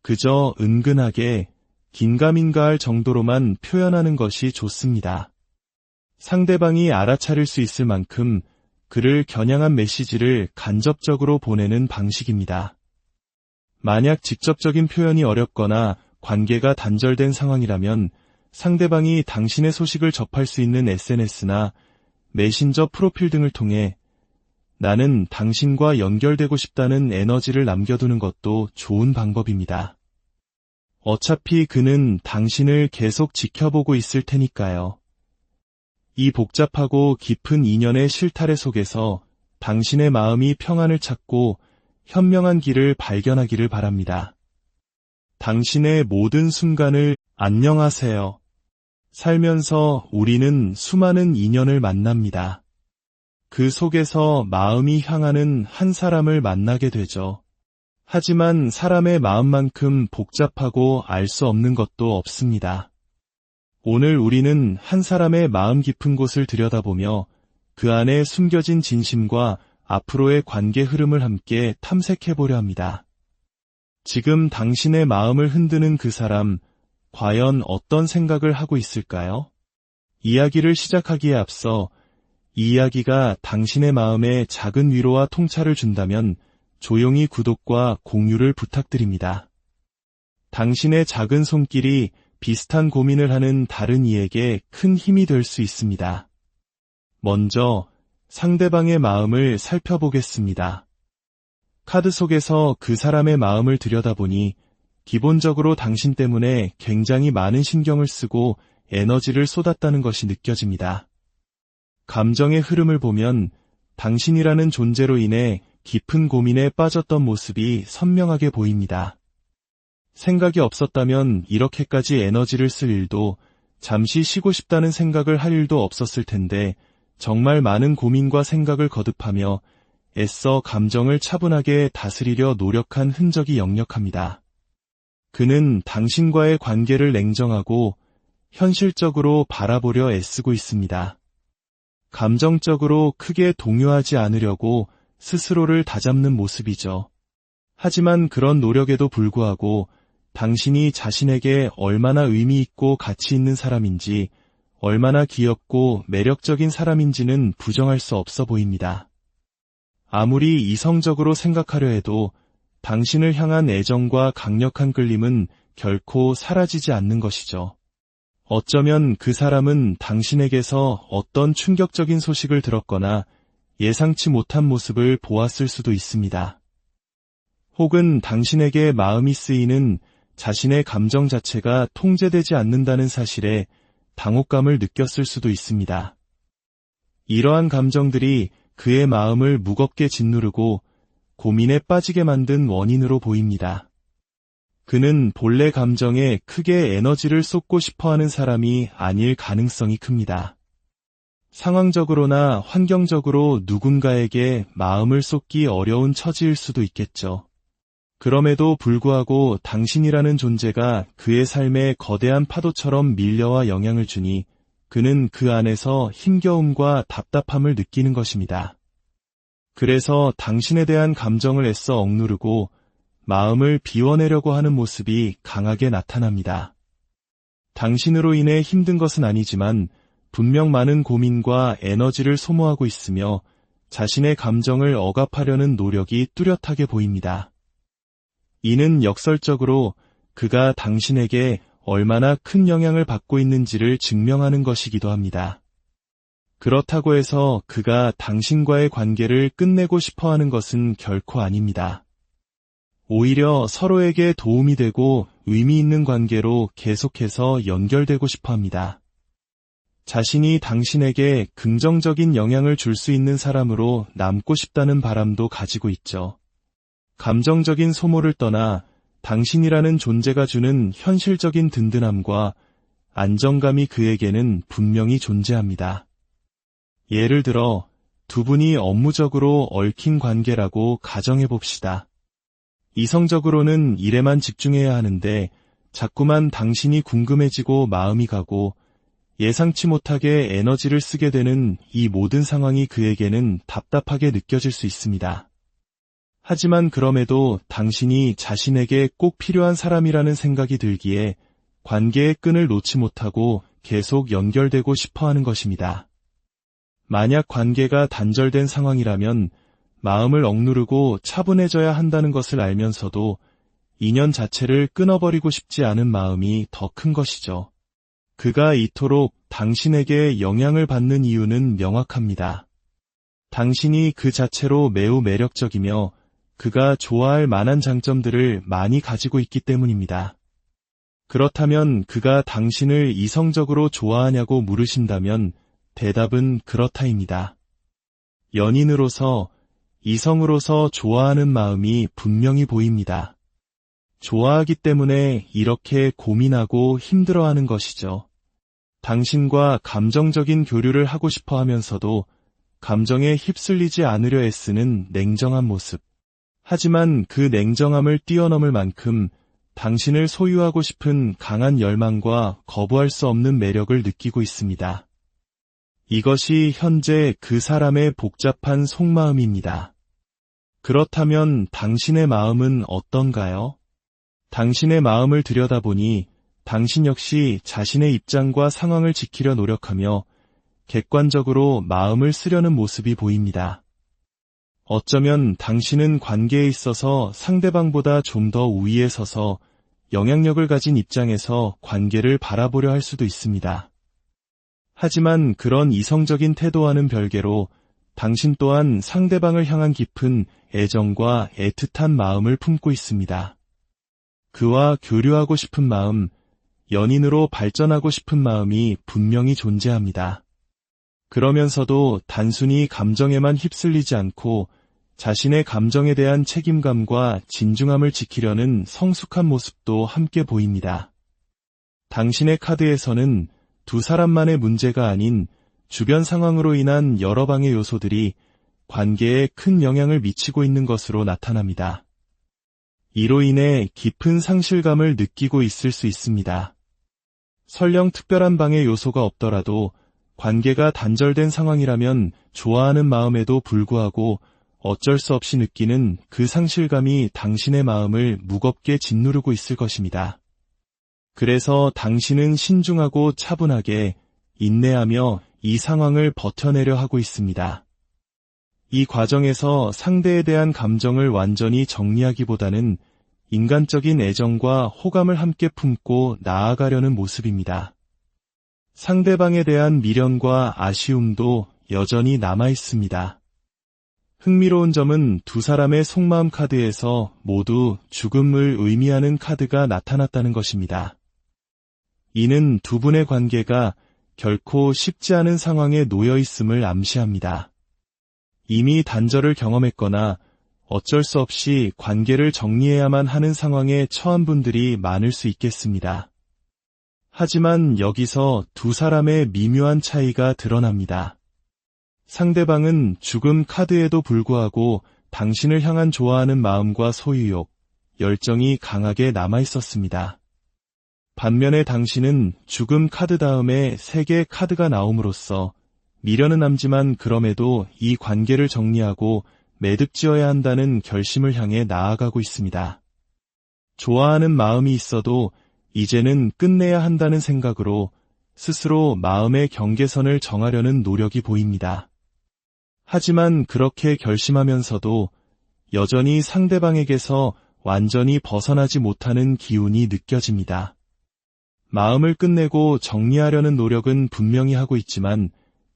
Speaker 1: 그저 은근하게 긴가민가할 정도로만 표현하는 것이 좋습니다. 상대방이 알아차릴 수 있을 만큼 그를 겨냥한 메시지를 간접적으로 보내는 방식입니다. 만약 직접적인 표현이 어렵거나 관계가 단절된 상황이라면 상대방이 당신의 소식을 접할 수 있는 SNS나 메신저 프로필 등을 통해 나는 당신과 연결되고 싶다는 에너지를 남겨두는 것도 좋은 방법입니다. 어차피 그는 당신을 계속 지켜보고 있을 테니까요. 이 복잡하고 깊은 인연의 실타래 속에서 당신의 마음이 평안을 찾고 현명한 길을 발견하기를 바랍니다. 당신의 모든 순간을 안녕하세요. 살면서 우리는 수많은 인연을 만납니다. 그 속에서 마음이 향하는 한 사람을 만나게 되죠. 하지만 사람의 마음만큼 복잡하고 알 수 없는 것도 없습니다. 오늘 우리는 한 사람의 마음 깊은 곳을 들여다보며 그 안에 숨겨진 진심과 앞으로의 관계 흐름을 함께 탐색해보려 합니다. 지금 당신의 마음을 흔드는 그 사람, 과연 어떤 생각을 하고 있을까요? 이야기를 시작하기에 앞서 이 이야기가 당신의 마음에 작은 위로와 통찰을 준다면 조용히 구독과 공유를 부탁드립니다. 당신의 작은 손길이 비슷한 고민을 하는 다른 이에게 큰 힘이 될 수 있습니다. 먼저 상대방의 마음을 살펴보겠습니다. 카드 속에서 그 사람의 마음을 들여다보니 기본적으로 당신 때문에 굉장히 많은 신경을 쓰고 에너지를 쏟았다는 것이 느껴집니다. 감정의 흐름을 보면 당신이라는 존재로 인해 깊은 고민에 빠졌던 모습이 선명하게 보입니다. 생각이 없었다면 이렇게까지 에너지를 쓸 일도, 잠시 쉬고 싶다는 생각을 할 일도 없었을 텐데 정말 많은 고민과 생각을 거듭하며 애써 감정을 차분하게 다스리려 노력한 흔적이 역력합니다. 그는 당신과의 관계를 냉정하고 현실적으로 바라보려 애쓰고 있습니다. 감정적으로 크게 동요하지 않으려고 스스로를 다잡는 모습이죠. 하지만 그런 노력에도 불구하고 당신이 자신에게 얼마나 의미 있고 가치 있는 사람인지, 얼마나 귀엽고 매력적인 사람인지는 부정할 수 없어 보입니다. 아무리 이성적으로 생각하려 해도 당신을 향한 애정과 강력한 끌림은 결코 사라지지 않는 것이죠. 어쩌면 그 사람은 당신에게서 어떤 충격적인 소식을 들었거나 예상치 못한 모습을 보았을 수도 있습니다. 혹은 당신에게 마음이 쓰이는 자신의 감정 자체가 통제되지 않는다는 사실에 당혹감을 느꼈을 수도 있습니다. 이러한 감정들이 그의 마음을 무겁게 짓누르고 고민에 빠지게 만든 원인으로 보입니다. 그는 본래 감정에 크게 에너지를 쏟고 싶어하는 사람이 아닐 가능성이 큽니다. 상황적으로나 환경적으로 누군가에게 마음을 쏟기 어려운 처지일 수도 있겠죠. 그럼에도 불구하고 당신이라는 존재가 그의 삶에 거대한 파도처럼 밀려와 영향을 주니 그는 그 안에서 힘겨움과 답답함을 느끼는 것입니다. 그래서 당신에 대한 감정을 애써 억누르고 마음을 비워내려고 하는 모습이 강하게 나타납니다. 당신으로 인해 힘든 것은 아니지만 분명 많은 고민과 에너지를 소모하고 있으며 자신의 감정을 억압하려는 노력이 뚜렷하게 보입니다. 이는 역설적으로 그가 당신에게 얼마나 큰 영향을 받고 있는지를 증명하는 것이기도 합니다. 그렇다고 해서 그가 당신과의 관계를 끝내고 싶어하는 것은 결코 아닙니다. 오히려 서로에게 도움이 되고 의미 있는 관계로 계속해서 연결되고 싶어합니다. 자신이 당신에게 긍정적인 영향을 줄 수 있는 사람으로 남고 싶다는 바람도 가지고 있죠. 감정적인 소모를 떠나 당신이라는 존재가 주는 현실적인 든든함과 안정감이 그에게는 분명히 존재합니다. 예를 들어 두 분이 업무적으로 얽힌 관계라고 가정해봅시다. 이성적으로는 일에만 집중해야 하는데 자꾸만 당신이 궁금해지고 마음이 가고 예상치 못하게 에너지를 쓰게 되는 이 모든 상황이 그에게는 답답하게 느껴질 수 있습니다. 하지만 그럼에도 당신이 자신에게 꼭 필요한 사람이라는 생각이 들기에 관계의 끈을 놓지 못하고 계속 연결되고 싶어하는 것입니다. 만약 관계가 단절된 상황이라면 마음을 억누르고 차분해져야 한다는 것을 알면서도 인연 자체를 끊어버리고 싶지 않은 마음이 더 큰 것이죠. 그가 이토록 당신에게 영향을 받는 이유는 명확합니다. 당신이 그 자체로 매우 매력적이며 그가 좋아할 만한 장점들을 많이 가지고 있기 때문입니다. 그렇다면 그가 당신을 이성적으로 좋아하냐고 물으신다면 대답은 그렇다입니다. 연인으로서, 이성으로서 좋아하는 마음이 분명히 보입니다. 좋아하기 때문에 이렇게 고민하고 힘들어하는 것이죠. 당신과 감정적인 교류를 하고 싶어 하면서도 감정에 휩쓸리지 않으려 애쓰는 냉정한 모습. 하지만 그 냉정함을 뛰어넘을 만큼 당신을 소유하고 싶은 강한 열망과 거부할 수 없는 매력을 느끼고 있습니다. 이것이 현재 그 사람의 복잡한 속마음입니다. 그렇다면 당신의 마음은 어떤가요? 당신의 마음을 들여다보니 당신 역시 자신의 입장과 상황을 지키려 노력하며 객관적으로 마음을 쓰려는 모습이 보입니다. 어쩌면 당신은 관계에 있어서 상대방보다 좀 더 우위에 서서 영향력을 가진 입장에서 관계를 바라보려 할 수도 있습니다. 하지만 그런 이성적인 태도와는 별개로 당신 또한 상대방을 향한 깊은 애정과 애틋한 마음을 품고 있습니다. 그와 교류하고 싶은 마음, 연인으로 발전하고 싶은 마음이 분명히 존재합니다. 그러면서도 단순히 감정에만 휩쓸리지 않고 자신의 감정에 대한 책임감과 진중함을 지키려는 성숙한 모습도 함께 보입니다. 당신의 카드에서는 두 사람만의 문제가 아닌 주변 상황으로 인한 여러 방의 요소들이 관계에 큰 영향을 미치고 있는 것으로 나타납니다. 이로 인해 깊은 상실감을 느끼고 있을 수 있습니다. 설령 특별한 방해 요소가 없더라도 관계가 단절된 상황이라면 좋아하는 마음에도 불구하고 어쩔 수 없이 느끼는 그 상실감이 당신의 마음을 무겁게 짓누르고 있을 것입니다. 그래서 당신은 신중하고 차분하게 인내하며 이 상황을 버텨내려 하고 있습니다. 이 과정에서 상대에 대한 감정을 완전히 정리하기보다는 인간적인 애정과 호감을 함께 품고 나아가려는 모습입니다. 상대방에 대한 미련과 아쉬움도 여전히 남아 있습니다. 흥미로운 점은 두 사람의 속마음 카드에서 모두 죽음을 의미하는 카드가 나타났다는 것입니다. 이는 두 분의 관계가 결코 쉽지 않은 상황에 놓여 있음을 암시합니다. 이미 단절을 경험했거나 어쩔 수 없이 관계를 정리해야만 하는 상황에 처한 분들이 많을 수 있겠습니다. 하지만 여기서 두 사람의 미묘한 차이가 드러납니다. 상대방은 죽음 카드에도 불구하고 당신을 향한 좋아하는 마음과 소유욕, 열정이 강하게 남아 있었습니다. 반면에 당신은 죽음 카드 다음에 3개의 카드가 나옴으로써 미련은 남지만 그럼에도 이 관계를 정리하고 매듭지어야 한다는 결심을 향해 나아가고 있습니다. 좋아하는 마음이 있어도 이제는 끝내야 한다는 생각으로 스스로 마음의 경계선을 정하려는 노력이 보입니다. 하지만 그렇게 결심하면서도 여전히 상대방에게서 완전히 벗어나지 못하는 기운이 느껴집니다. 마음을 끝내고 정리하려는 노력은 분명히 하고 있지만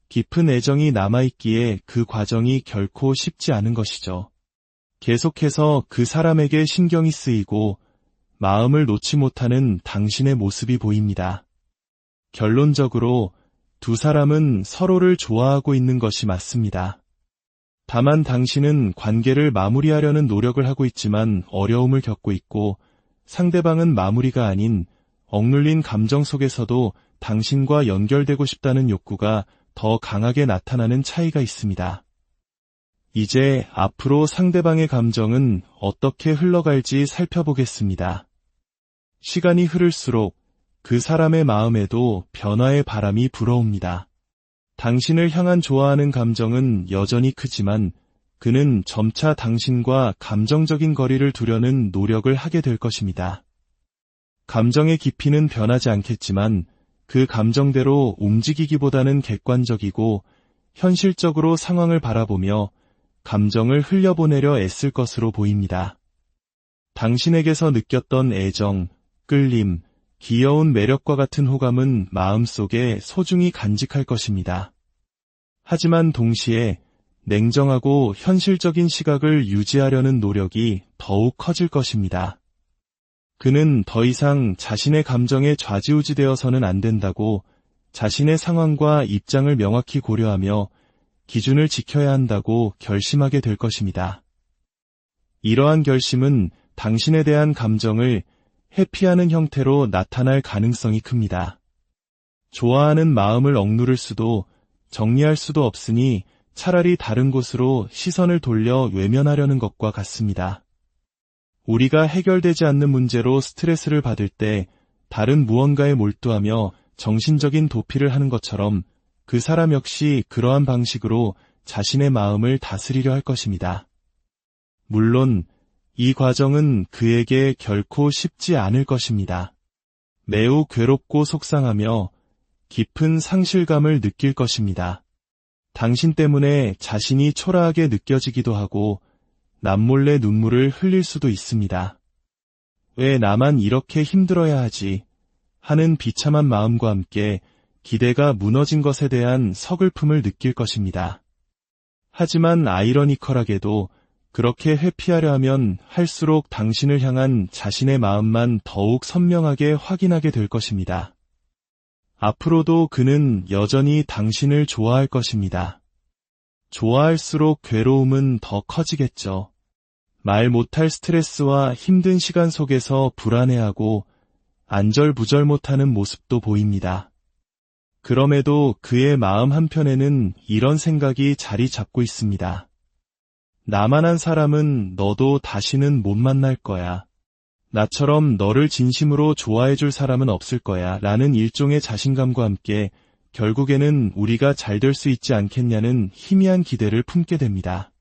Speaker 1: 깊은 애정이 남아있기에 그 과정이 결코 쉽지 않은 것이죠. 계속해서 그 사람에게 신경이 쓰이고 마음을 놓지 못하는 당신의 모습이 보입니다. 결론적으로 두 사람은 서로를 좋아하고 있는 것이 맞습니다. 다만 당신은 관계를 마무리하려는 노력을 하고 있지만 어려움을 겪고 있고 상대방은 마무리가 아닌 억눌린 감정 속에서도 당신과 연결되고 싶다는 욕구가 더 강하게 나타나는 차이가 있습니다. 이제 앞으로 상대방의 감정은 어떻게 흘러갈지 살펴보겠습니다. 시간이 흐를수록 그 사람의 마음에도 변화의 바람이 불어옵니다. 당신을 향한 좋아하는 감정은 여전히 크지만 그는 점차 당신과 감정적인 거리를 두려는 노력을 하게 될 것입니다. 감정의 깊이는 변하지 않겠지만 그 감정대로 움직이기보다는 객관적이고 현실적으로 상황을 바라보며 감정을 흘려보내려 애쓸 것으로 보입니다. 당신에게서 느꼈던 애정, 끌림, 귀여운 매력과 같은 호감은 마음속에 소중히 간직할 것입니다. 하지만 동시에 냉정하고 현실적인 시각을 유지하려는 노력이 더욱 커질 것입니다. 그는 더 이상 자신의 감정에 좌지우지되어서는 안 된다고 자신의 상황과 입장을 명확히 고려하며 기준을 지켜야 한다고 결심하게 될 것입니다. 이러한 결심은 당신에 대한 감정을 회피하는 형태로 나타날 가능성이 큽니다. 좋아하는 마음을 억누를 수도 정리할 수도 없으니 차라리 다른 곳으로 시선을 돌려 외면하려는 것과 같습니다. 우리가 해결되지 않는 문제로 스트레스를 받을 때 다른 무언가에 몰두하며 정신적인 도피를 하는 것처럼 그 사람 역시 그러한 방식으로 자신의 마음을 다스리려 할 것입니다. 물론 이 과정은 그에게 결코 쉽지 않을 것입니다. 매우 괴롭고 속상하며 깊은 상실감을 느낄 것입니다. 당신 때문에 자신이 초라하게 느껴지기도 하고 남몰래 눈물을 흘릴 수도 있습니다. 왜 나만 이렇게 힘들어야 하지? 하는 비참한 마음과 함께 기대가 무너진 것에 대한 서글픔을 느낄 것입니다. 하지만 아이러니컬하게도 그렇게 회피하려 하면 할수록 당신을 향한 자신의 마음만 더욱 선명하게 확인하게 될 것입니다. 앞으로도 그는 여전히 당신을 좋아할 것입니다. 좋아할수록 괴로움은 더 커지겠죠. 말 못할 스트레스와 힘든 시간 속에서 불안해하고 안절부절 못하는 모습도 보입니다. 그럼에도 그의 마음 한편에는 이런 생각이 자리 잡고 있습니다. 나만한 사람은 너도 다시는 못 만날 거야. 나처럼 너를 진심으로 좋아해줄 사람은 없을 거야. 라는 일종의 자신감과 함께 결국에는 우리가 잘 될 수 있지 않겠냐는 희미한 기대를 품게 됩니다.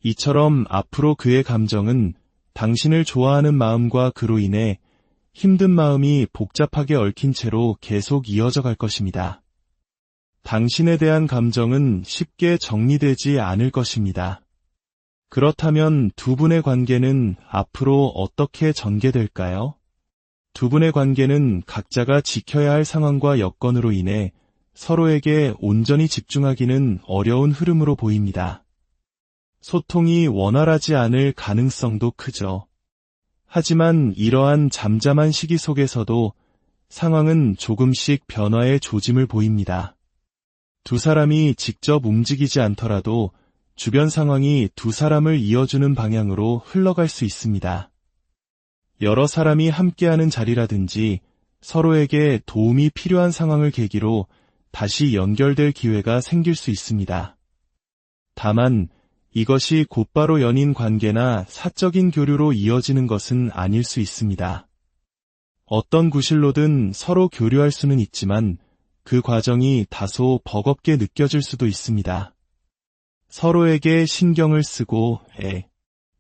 Speaker 1: 이처럼 앞으로 그의 감정은 당신을 좋아하는 마음과 그로 인해 힘든 마음이 복잡하게 얽힌 채로 계속 이어져 갈 것입니다. 당신에 대한 감정은 쉽게 정리되지 않을 것입니다. 그렇다면 두 분의 관계는 앞으로 어떻게 전개될까요? 두 분의 관계는 각자가 지켜야 할 상황과 여건으로 인해 서로에게 온전히 집중하기는 어려운 흐름으로 보입니다. 소통이 원활하지 않을 가능성도 크죠. 하지만 이러한 잠잠한 시기 속에서도 상황은 조금씩 변화의 조짐을 보입니다. 두 사람이 직접 움직이지 않더라도 주변 상황이 두 사람을 이어주는 방향으로 흘러갈 수 있습니다. 여러 사람이 함께하는 자리라든지 서로에게 도움이 필요한 상황을 계기로 다시 연결될 기회가 생길 수 있습니다. 다만 이것이 곧바로 연인 관계나 사적인 교류로 이어지는 것은 아닐 수 있습니다. 어떤 구실로든 서로 교류할 수는 있지만 그 과정이 다소 버겁게 느껴질 수도 있습니다. 서로에게 신경을 쓰고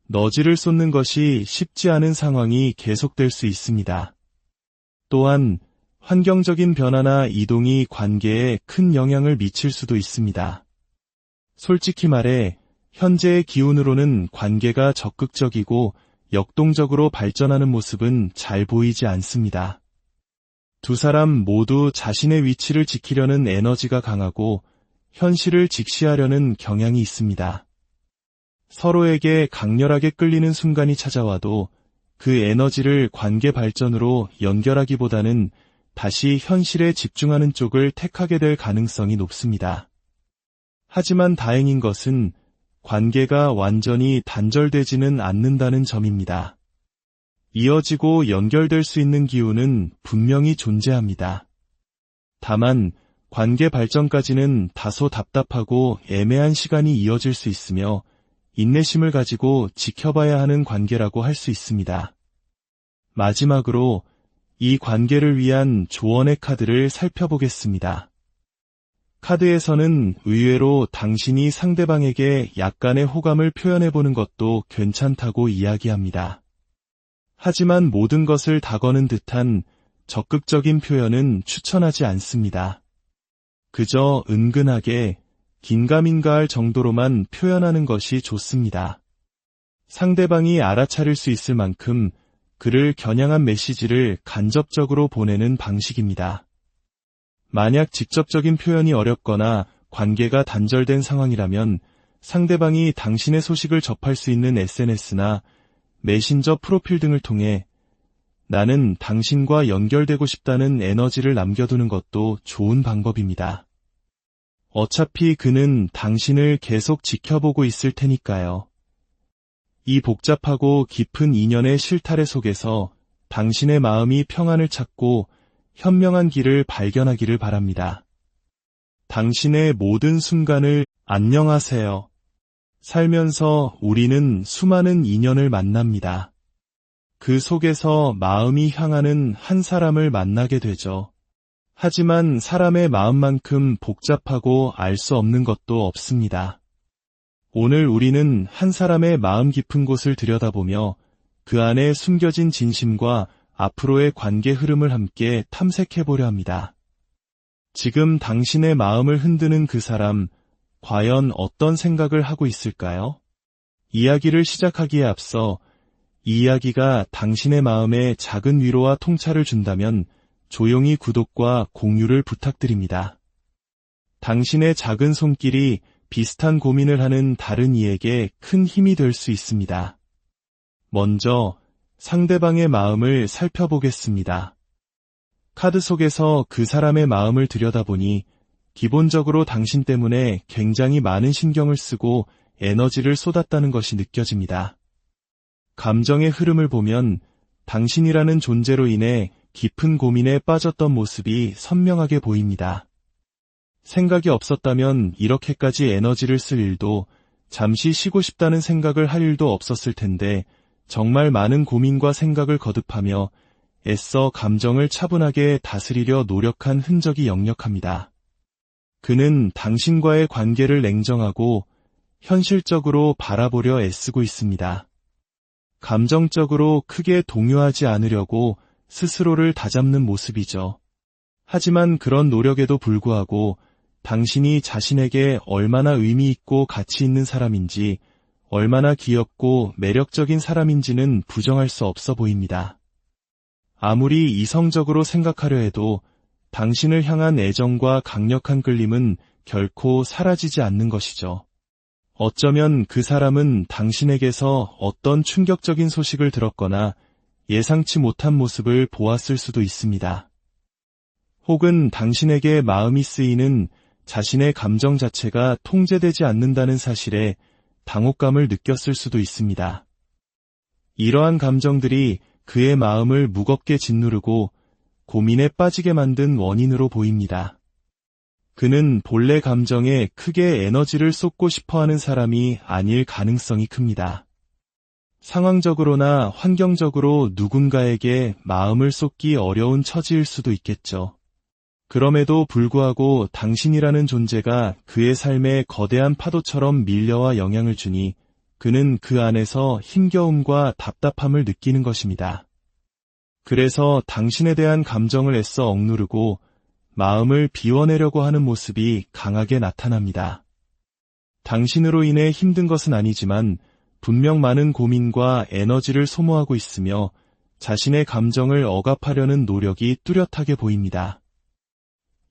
Speaker 1: 너지를 쏟는 것이 쉽지 않은 상황이 계속될 수 있습니다. 또한 환경적인 변화나 이동이 관계에 큰 영향을 미칠 수도 있습니다. 솔직히 말해 현재의 기운으로는 관계가 적극적이고 역동적으로 발전하는 모습은 잘 보이지 않습니다. 두 사람 모두 자신의 위치를 지키려는 에너지가 강하고 현실을 직시하려는 경향이 있습니다. 서로에게 강렬하게 끌리는 순간이 찾아와도 그 에너지를 관계 발전으로 연결하기보다는 다시 현실에 집중하는 쪽을 택하게 될 가능성이 높습니다. 하지만 다행인 것은 관계가 완전히 단절되지는 않는다는 점입니다. 이어지고 연결될 수 있는 기운은 분명히 존재합니다. 다만 관계 발전까지는 다소 답답하고 애매한 시간이 이어질 수 있으며 인내심을 가지고 지켜봐야 하는 관계라고 할 수 있습니다. 마지막으로 이 관계를 위한 조언의 카드를 살펴보겠습니다. 카드에서는 의외로 당신이 상대방에게 약간의 호감을 표현해보는 것도 괜찮다고 이야기합니다. 하지만 모든 것을 다 거는 듯한 적극적인 표현은 추천하지 않습니다. 그저 은근하게 긴가민가할 정도로만 표현하는 것이 좋습니다. 상대방이 알아차릴 수 있을 만큼 그를 겨냥한 메시지를 간접적으로 보내는 방식입니다. 만약 직접적인 표현이 어렵거나 관계가 단절된 상황이라면 상대방이 당신의 소식을 접할 수 있는 SNS나 메신저 프로필 등을 통해 나는 당신과 연결되고 싶다는 에너지를 남겨두는 것도 좋은 방법입니다. 어차피 그는 당신을 계속 지켜보고 있을 테니까요. 이 복잡하고 깊은 인연의 실타래 속에서 당신의 마음이 평안을 찾고 현명한 길을 발견하기를 바랍니다. 당신의 모든 순간을 안녕하세요. 살면서 우리는 수많은 인연을 만납니다. 그 속에서 마음이 향하는 한 사람을 만나게 되죠. 하지만 사람의 마음만큼 복잡하고 알 수 없는 것도 없습니다. 오늘 우리는 한 사람의 마음 깊은 곳을 들여다보며 그 안에 숨겨진 진심과 앞으로의 관계 흐름을 함께 탐색해보려 합니다. 지금 당신의 마음을 흔드는 그 사람, 과연 어떤 생각을 하고 있을까요? 이야기를 시작하기에 앞서 이 이야기가 당신의 마음에 작은 위로와 통찰을 준다면 조용히 구독과 공유를 부탁드립니다. 당신의 작은 손길이 비슷한 고민을 하는 다른 이에게 큰 힘이 될 수 있습니다. 먼저 상대방의 마음을 살펴보겠습니다. 카드 속에서 그 사람의 마음을 들여다보니 기본적으로 당신 때문에 굉장히 많은 신경을 쓰고 에너지를 쏟았다는 것이 느껴집니다. 감정의 흐름을 보면 당신이라는 존재로 인해 깊은 고민에 빠졌던 모습이 선명하게 보입니다. 생각이 없었다면 이렇게까지 에너지를 쓸 일도, 잠시 쉬고 싶다는 생각을 할 일도 없었을 텐데 정말 많은 고민과 생각을 거듭하며 애써 감정을 차분하게 다스리려 노력한 흔적이 역력합니다. 그는 당신과의 관계를 냉정하고 현실적으로 바라보려 애쓰고 있습니다. 감정적으로 크게 동요하지 않으려고 스스로를 다잡는 모습이죠. 하지만 그런 노력에도 불구하고 당신이 자신에게 얼마나 의미 있고 가치 있는 사람인지, 얼마나 귀엽고 매력적인 사람인지는 부정할 수 없어 보입니다. 아무리 이성적으로 생각하려 해도 당신을 향한 애정과 강력한 끌림은 결코 사라지지 않는 것이죠. 어쩌면 그 사람은 당신에게서 어떤 충격적인 소식을 들었거나 예상치 못한 모습을 보았을 수도 있습니다. 혹은 당신에게 마음이 쓰이는 자신의 감정 자체가 통제되지 않는다는 사실에 당혹감을 느꼈을 수도 있습니다. 이러한 감정들이 그의 마음을 무겁게 짓누르고 고민에 빠지게 만든 원인으로 보입니다. 그는 본래 감정에 크게 에너지를 쏟고 싶어하는 사람이 아닐 가능성이 큽니다. 상황적으로나 환경적으로 누군가에게 마음을 쏟기 어려운 처지일 수도 있겠죠. 그럼에도 불구하고 당신이라는 존재가 그의 삶에 거대한 파도처럼 밀려와 영향을 주니 그는 그 안에서 힘겨움과 답답함을 느끼는 것입니다. 그래서 당신에 대한 감정을 애써 억누르고 마음을 비워내려고 하는 모습이 강하게 나타납니다. 당신으로 인해 힘든 것은 아니지만 분명 많은 고민과 에너지를 소모하고 있으며 자신의 감정을 억압하려는 노력이 뚜렷하게 보입니다.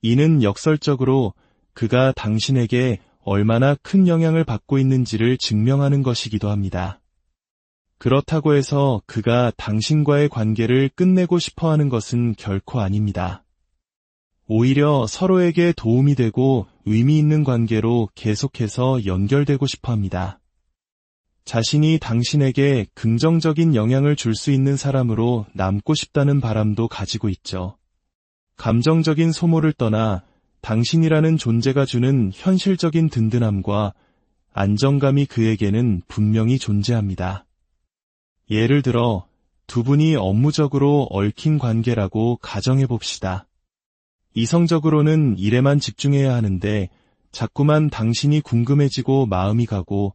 Speaker 1: 이는 역설적으로 그가 당신에게 얼마나 큰 영향을 받고 있는지를 증명하는 것이기도 합니다. 그렇다고 해서 그가 당신과의 관계를 끝내고 싶어하는 것은 결코 아닙니다. 오히려 서로에게 도움이 되고 의미 있는 관계로 계속해서 연결되고 싶어합니다. 자신이 당신에게 긍정적인 영향을 줄 수 있는 사람으로 남고 싶다는 바람도 가지고 있죠. 감정적인 소모를 떠나 당신이라는 존재가 주는 현실적인 든든함과 안정감이 그에게는 분명히 존재합니다. 예를 들어 두 분이 업무적으로 얽힌 관계라고 가정해봅시다. 이성적으로는 일에만 집중해야 하는데 자꾸만 당신이 궁금해지고 마음이 가고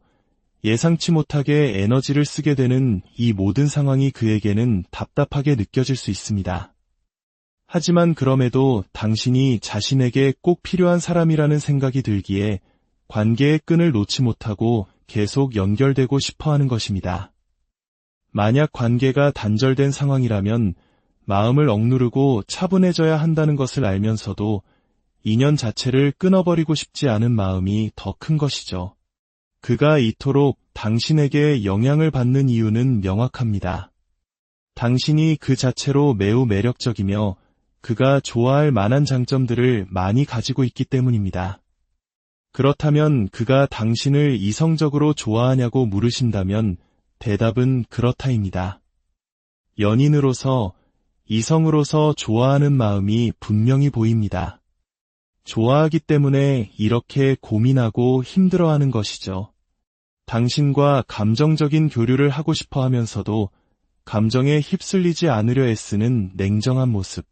Speaker 1: 예상치 못하게 에너지를 쓰게 되는 이 모든 상황이 그에게는 답답하게 느껴질 수 있습니다. 하지만 그럼에도 당신이 자신에게 꼭 필요한 사람이라는 생각이 들기에 관계의 끈을 놓지 못하고 계속 연결되고 싶어하는 것입니다. 만약 관계가 단절된 상황이라면 마음을 억누르고 차분해져야 한다는 것을 알면서도 인연 자체를 끊어버리고 싶지 않은 마음이 더 큰 것이죠. 그가 이토록 당신에게 영향을 받는 이유는 명확합니다. 당신이 그 자체로 매우 매력적이며 그가 좋아할 만한 장점들을 많이 가지고 있기 때문입니다. 그렇다면 그가 당신을 이성적으로 좋아하냐고 물으신다면 대답은 그렇다입니다. 연인으로서, 이성으로서 좋아하는 마음이 분명히 보입니다. 좋아하기 때문에 이렇게 고민하고 힘들어하는 것이죠. 당신과 감정적인 교류를 하고 싶어 하면서도 감정에 휩쓸리지 않으려 애쓰는 냉정한 모습.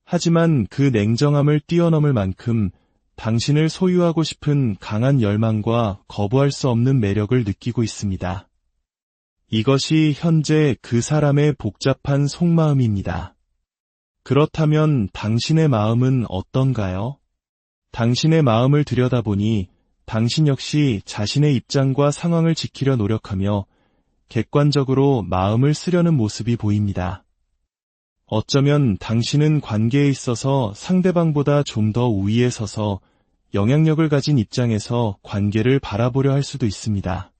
Speaker 1: 하지만 그 냉정함을 뛰어넘을 만큼 당신을 소유하고 싶은 강한 열망과 거부할 수 없는 매력을 느끼고 있습니다. 이것이 현재 그 사람의 복잡한 속마음입니다. 그렇다면 당신의 마음은 어떤가요? 당신의 마음을 들여다보니 당신 역시 자신의 입장과 상황을 지키려 노력하며 객관적으로 마음을 쓰려는 모습이 보입니다. 어쩌면 당신은 관계에 있어서 상대방보다 좀 더 우위에 서서 영향력을 가진 입장에서 관계를 바라보려 할 수도 있습니다.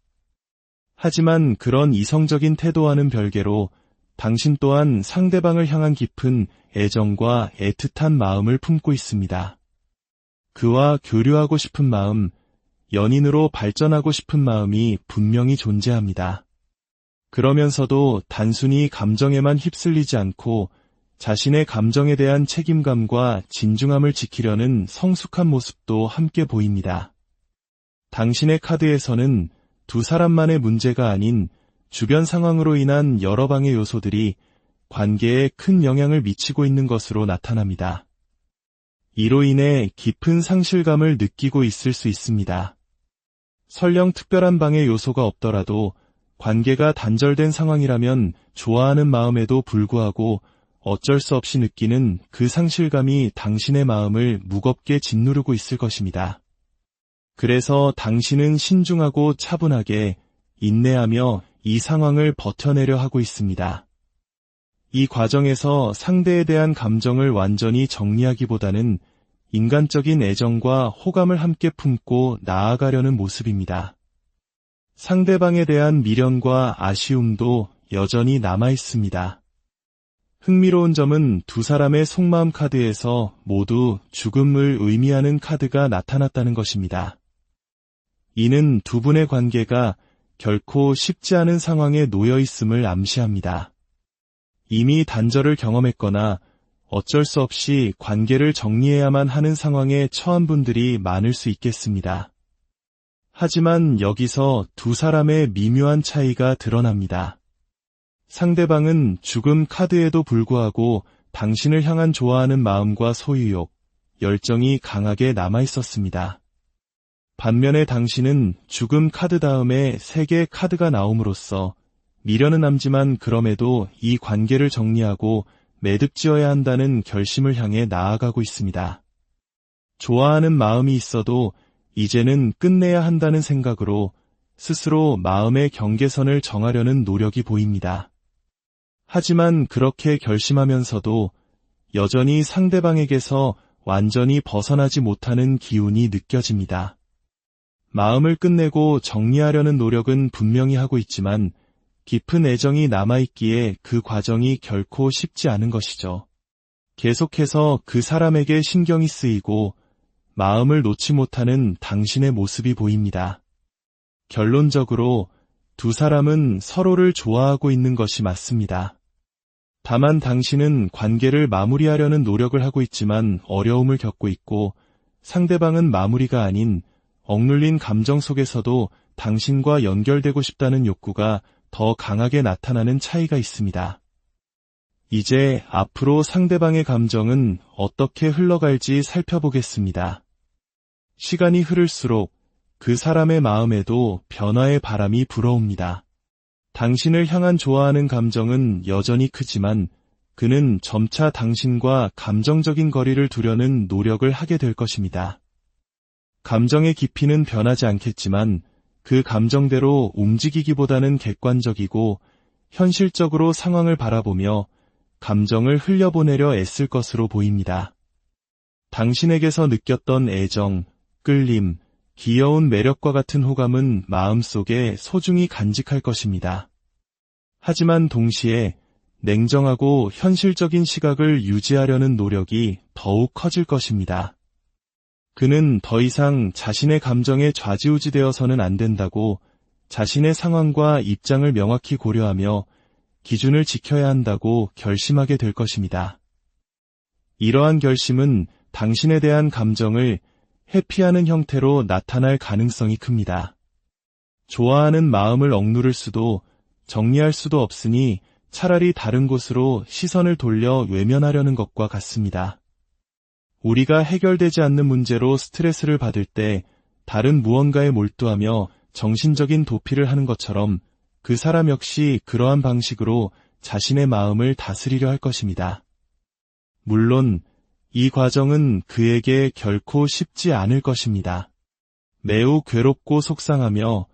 Speaker 1: 하지만 그런 이성적인 태도와는 별개로 당신 또한 상대방을 향한 깊은 애정과 애틋한 마음을 품고 있습니다. 그와 교류하고 싶은 마음, 연인으로 발전하고 싶은 마음이 분명히 존재합니다. 그러면서도 단순히 감정에만 휩쓸리지 않고 자신의 감정에 대한 책임감과 진중함을 지키려는 성숙한 모습도 함께 보입니다. 당신의 카드에서는 두 사람만의 문제가 아닌 주변 상황으로 인한 여러 방의 요소들이 관계에 큰 영향을 미치고 있는 것으로 나타납니다. 이로 인해 깊은 상실감을 느끼고 있을 수 있습니다. 설령 특별한 방해 요소가 없더라도 관계가 단절된 상황이라면 좋아하는 마음에도 불구하고 어쩔 수 없이 느끼는 그 상실감이 당신의 마음을 무겁게 짓누르고 있을 것입니다. 그래서 당신은 신중하고 차분하게 인내하며 이 상황을 버텨내려 하고 있습니다. 이 과정에서 상대에 대한 감정을 완전히 정리하기보다는 인간적인 애정과 호감을 함께 품고 나아가려는 모습입니다. 상대방에 대한 미련과 아쉬움도 여전히 남아 있습니다. 흥미로운 점은 두 사람의 속마음 카드에서 모두 죽음을 의미하는 카드가 나타났다는 것입니다. 이는 두 분의 관계가 결코 쉽지 않은 상황에 놓여 있음을 암시합니다. 이미 단절을 경험했거나 어쩔 수 없이 관계를 정리해야만 하는 상황에 처한 분들이 많을 수 있겠습니다. 하지만 여기서 두 사람의 미묘한 차이가 드러납니다. 상대방은 죽음 카드에도 불구하고 당신을 향한 좋아하는 마음과 소유욕, 열정이 강하게 남아 있었습니다. 반면에 당신은 죽음 카드 다음에 3개의 카드가 나옴으로써 미련은 남지만 그럼에도 이 관계를 정리하고 매듭지어야 한다는 결심을 향해 나아가고 있습니다. 좋아하는 마음이 있어도 이제는 끝내야 한다는 생각으로 스스로 마음의 경계선을 정하려는 노력이 보입니다. 하지만 그렇게 결심하면서도 여전히 상대방에게서 완전히 벗어나지 못하는 기운이 느껴집니다. 마음을 끝내고 정리하려는 노력은 분명히 하고 있지만 깊은 애정이 남아있기에 그 과정이 결코 쉽지 않은 것이죠. 계속해서 그 사람에게 신경이 쓰이고 마음을 놓지 못하는 당신의 모습이 보입니다. 결론적으로 두 사람은 서로를 좋아하고 있는 것이 맞습니다. 다만 당신은 관계를 마무리하려는 노력을 하고 있지만 어려움을 겪고 있고 상대방은 마무리가 아닌 억눌린 감정 속에서도 당신과 연결되고 싶다는 욕구가 더 강하게 나타나는 차이가 있습니다. 이제 앞으로 상대방의 감정은 어떻게 흘러갈지 살펴보겠습니다. 시간이 흐를수록 그 사람의 마음에도 변화의 바람이 불어옵니다. 당신을 향한 좋아하는 감정은 여전히 크지만 그는 점차 당신과 감정적인 거리를 두려는 노력을 하게 될 것입니다. 감정의 깊이는 변하지 않겠지만 그 감정대로 움직이기보다는 객관적이고 현실적으로 상황을 바라보며 감정을 흘려보내려 애쓸 것으로 보입니다. 당신에게서 느꼈던 애정, 끌림, 귀여운 매력과 같은 호감은 마음속에 소중히 간직할 것입니다. 하지만 동시에 냉정하고 현실적인 시각을 유지하려는 노력이 더욱 커질 것입니다. 그는 더 이상 자신의 감정에 좌지우지되어서는 안 된다고 자신의 상황과 입장을 명확히 고려하며 기준을 지켜야 한다고 결심하게 될 것입니다. 이러한 결심은 당신에 대한 감정을 회피하는 형태로 나타날 가능성이 큽니다. 좋아하는 마음을 억누를 수도 정리할 수도 없으니 차라리 다른 곳으로 시선을 돌려 외면하려는 것과 같습니다. 우리가 해결되지 않는 문제로 스트레스를 받을 때 다른 무언가에 몰두하며 정신적인 도피를 하는 것처럼 그 사람 역시 그러한 방식으로 자신의 마음을 다스리려 할 것입니다. 물론 이 과정은 그에게 결코 쉽지 않을 것입니다. 매우 괴롭고 속상하며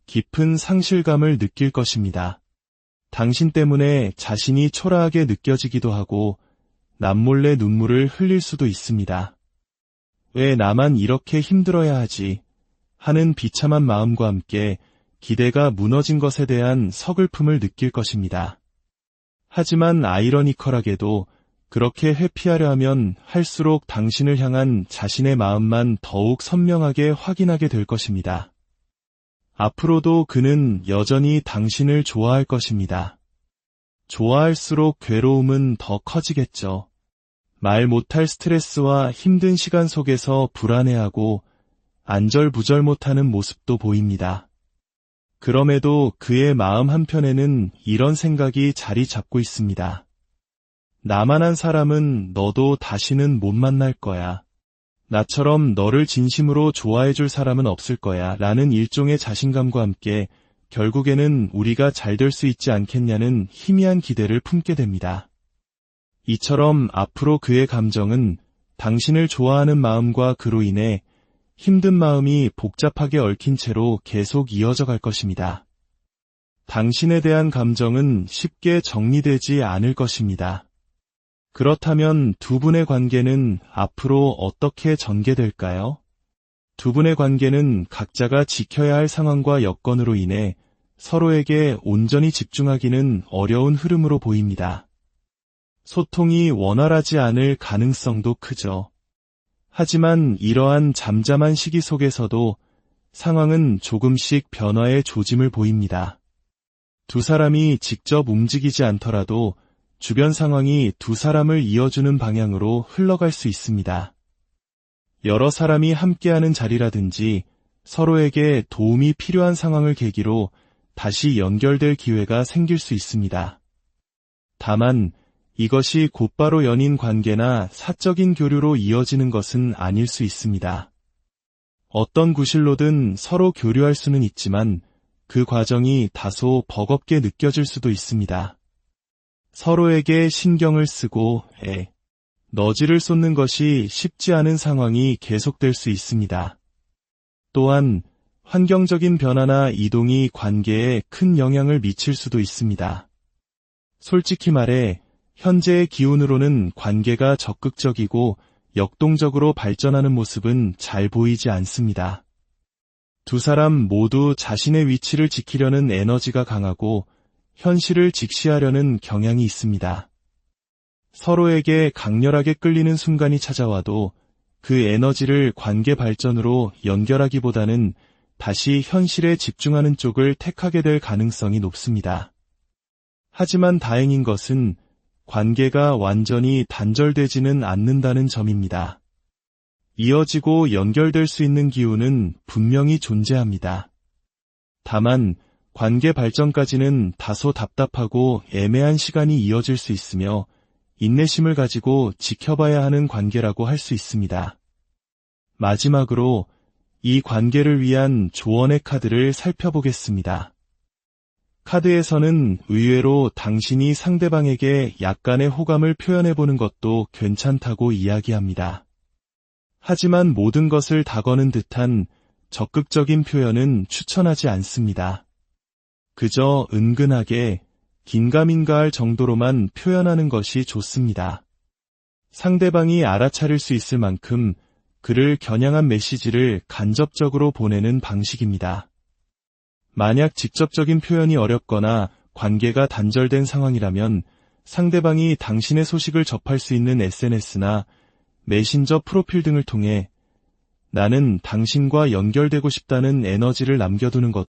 Speaker 1: 깊은 상실감을 느낄 것입니다. 당신 때문에 자신이 초라하게 느껴지기도 하고 남몰래 눈물을 흘릴 수도 있습니다. 왜 나만 이렇게 힘들어야 하지? 하는 비참한 마음과 함께 기대가 무너진 것에 대한 서글픔을 느낄 것입니다. 하지만 아이러니컬하게도 그렇게 회피하려 하면 할수록 당신을 향한 자신의 마음만 더욱 선명하게 확인하게 될 것입니다. 앞으로도 그는 여전히 당신을 좋아할 것입니다. 좋아할수록 괴로움은 더 커지겠죠. 말 못할 스트레스와 힘든 시간 속에서 불안해하고 안절부절 못하는 모습도 보입니다. 그럼에도 그의 마음 한편에는 이런 생각이 자리 잡고 있습니다. 나만한 사람은 너도 다시는 못 만날 거야. 나처럼 너를 진심으로 좋아해줄 사람은 없을 거야. 라는 일종의 자신감과 함께 결국에는 우리가 잘 될 수 있지 않겠냐는 희미한 기대를 품게 됩니다. 이처럼 앞으로 그의 감정은 당신을 좋아하는 마음과 그로 인해 힘든 마음이 복잡하게 얽힌 채로 계속 이어져 갈 것입니다. 당신에 대한 감정은 쉽게 정리되지 않을 것입니다. 그렇다면 두 분의 관계는 앞으로 어떻게 전개될까요? 두 분의 관계는 각자가 지켜야 할 상황과 여건으로 인해 서로에게 온전히 집중하기는 어려운 흐름으로 보입니다. 소통이 원활하지 않을 가능성도 크죠. 하지만 이러한 잠잠한 시기 속에서도 상황은 조금씩 변화의 조짐을 보입니다. 두 사람이 직접 움직이지 않더라도 주변 상황이 두 사람을 이어주는 방향으로 흘러갈 수 있습니다. 여러 사람이 함께하는 자리라든지 서로에게 도움이 필요한 상황을 계기로 다시 연결될 기회가 생길 수 있습니다. 다만 이것이 곧바로 연인 관계나 사적인 교류로 이어지는 것은 아닐 수 있습니다. 어떤 구실로든 서로 교류할 수는 있지만 그 과정이 다소 버겁게 느껴질 수도 있습니다. 서로에게 신경을 쓰고 너지를 쏟는 것이 쉽지 않은 상황이 계속될 수 있습니다. 또한 환경적인 변화나 이동이 관계에 큰 영향을 미칠 수도 있습니다. 솔직히 말해 현재의 기운으로는 관계가 적극적이고 역동적으로 발전하는 모습은 잘 보이지 않습니다. 두 사람 모두 자신의 위치를 지키려는 에너지가 강하고 현실을 직시하려는 경향이 있습니다. 서로에게 강렬하게 끌리는 순간이 찾아와도 그 에너지를 관계 발전으로 연결하기보다는 다시 현실에 집중하는 쪽을 택하게 될 가능성이 높습니다. 하지만 다행인 것은 관계가 완전히 단절되지는 않는다는 점입니다. 이어지고 연결될 수 있는 기운은 분명히 존재합니다. 다만 관계 발전까지는 다소 답답하고 애매한 시간이 이어질 수 있으며 인내심을 가지고 지켜봐야 하는 관계라고 할 수 있습니다. 마지막으로 이 관계를 위한 조언의 카드를 살펴보겠습니다. 카드에서는 의외로 당신이 상대방에게 약간의 호감을 표현해보는 것도 괜찮다고 이야기합니다. 하지만 모든 것을 다 거는 듯한 적극적인 표현은 추천하지 않습니다. 그저 은근하게 긴가민가할 정도로만 표현하는 것이 좋습니다. 상대방이 알아차릴 수 있을 만큼 그를 겨냥한 메시지를 간접적으로 보내는 방식입니다. 만약 직접적인 표현이 어렵거나 관계가 단절된 상황이라면 상대방이 당신의 소식을 접할 수 있는 SNS나 메신저 프로필 등을 통해 나는 당신과 연결되고 싶다는 에너지를 남겨두는 것도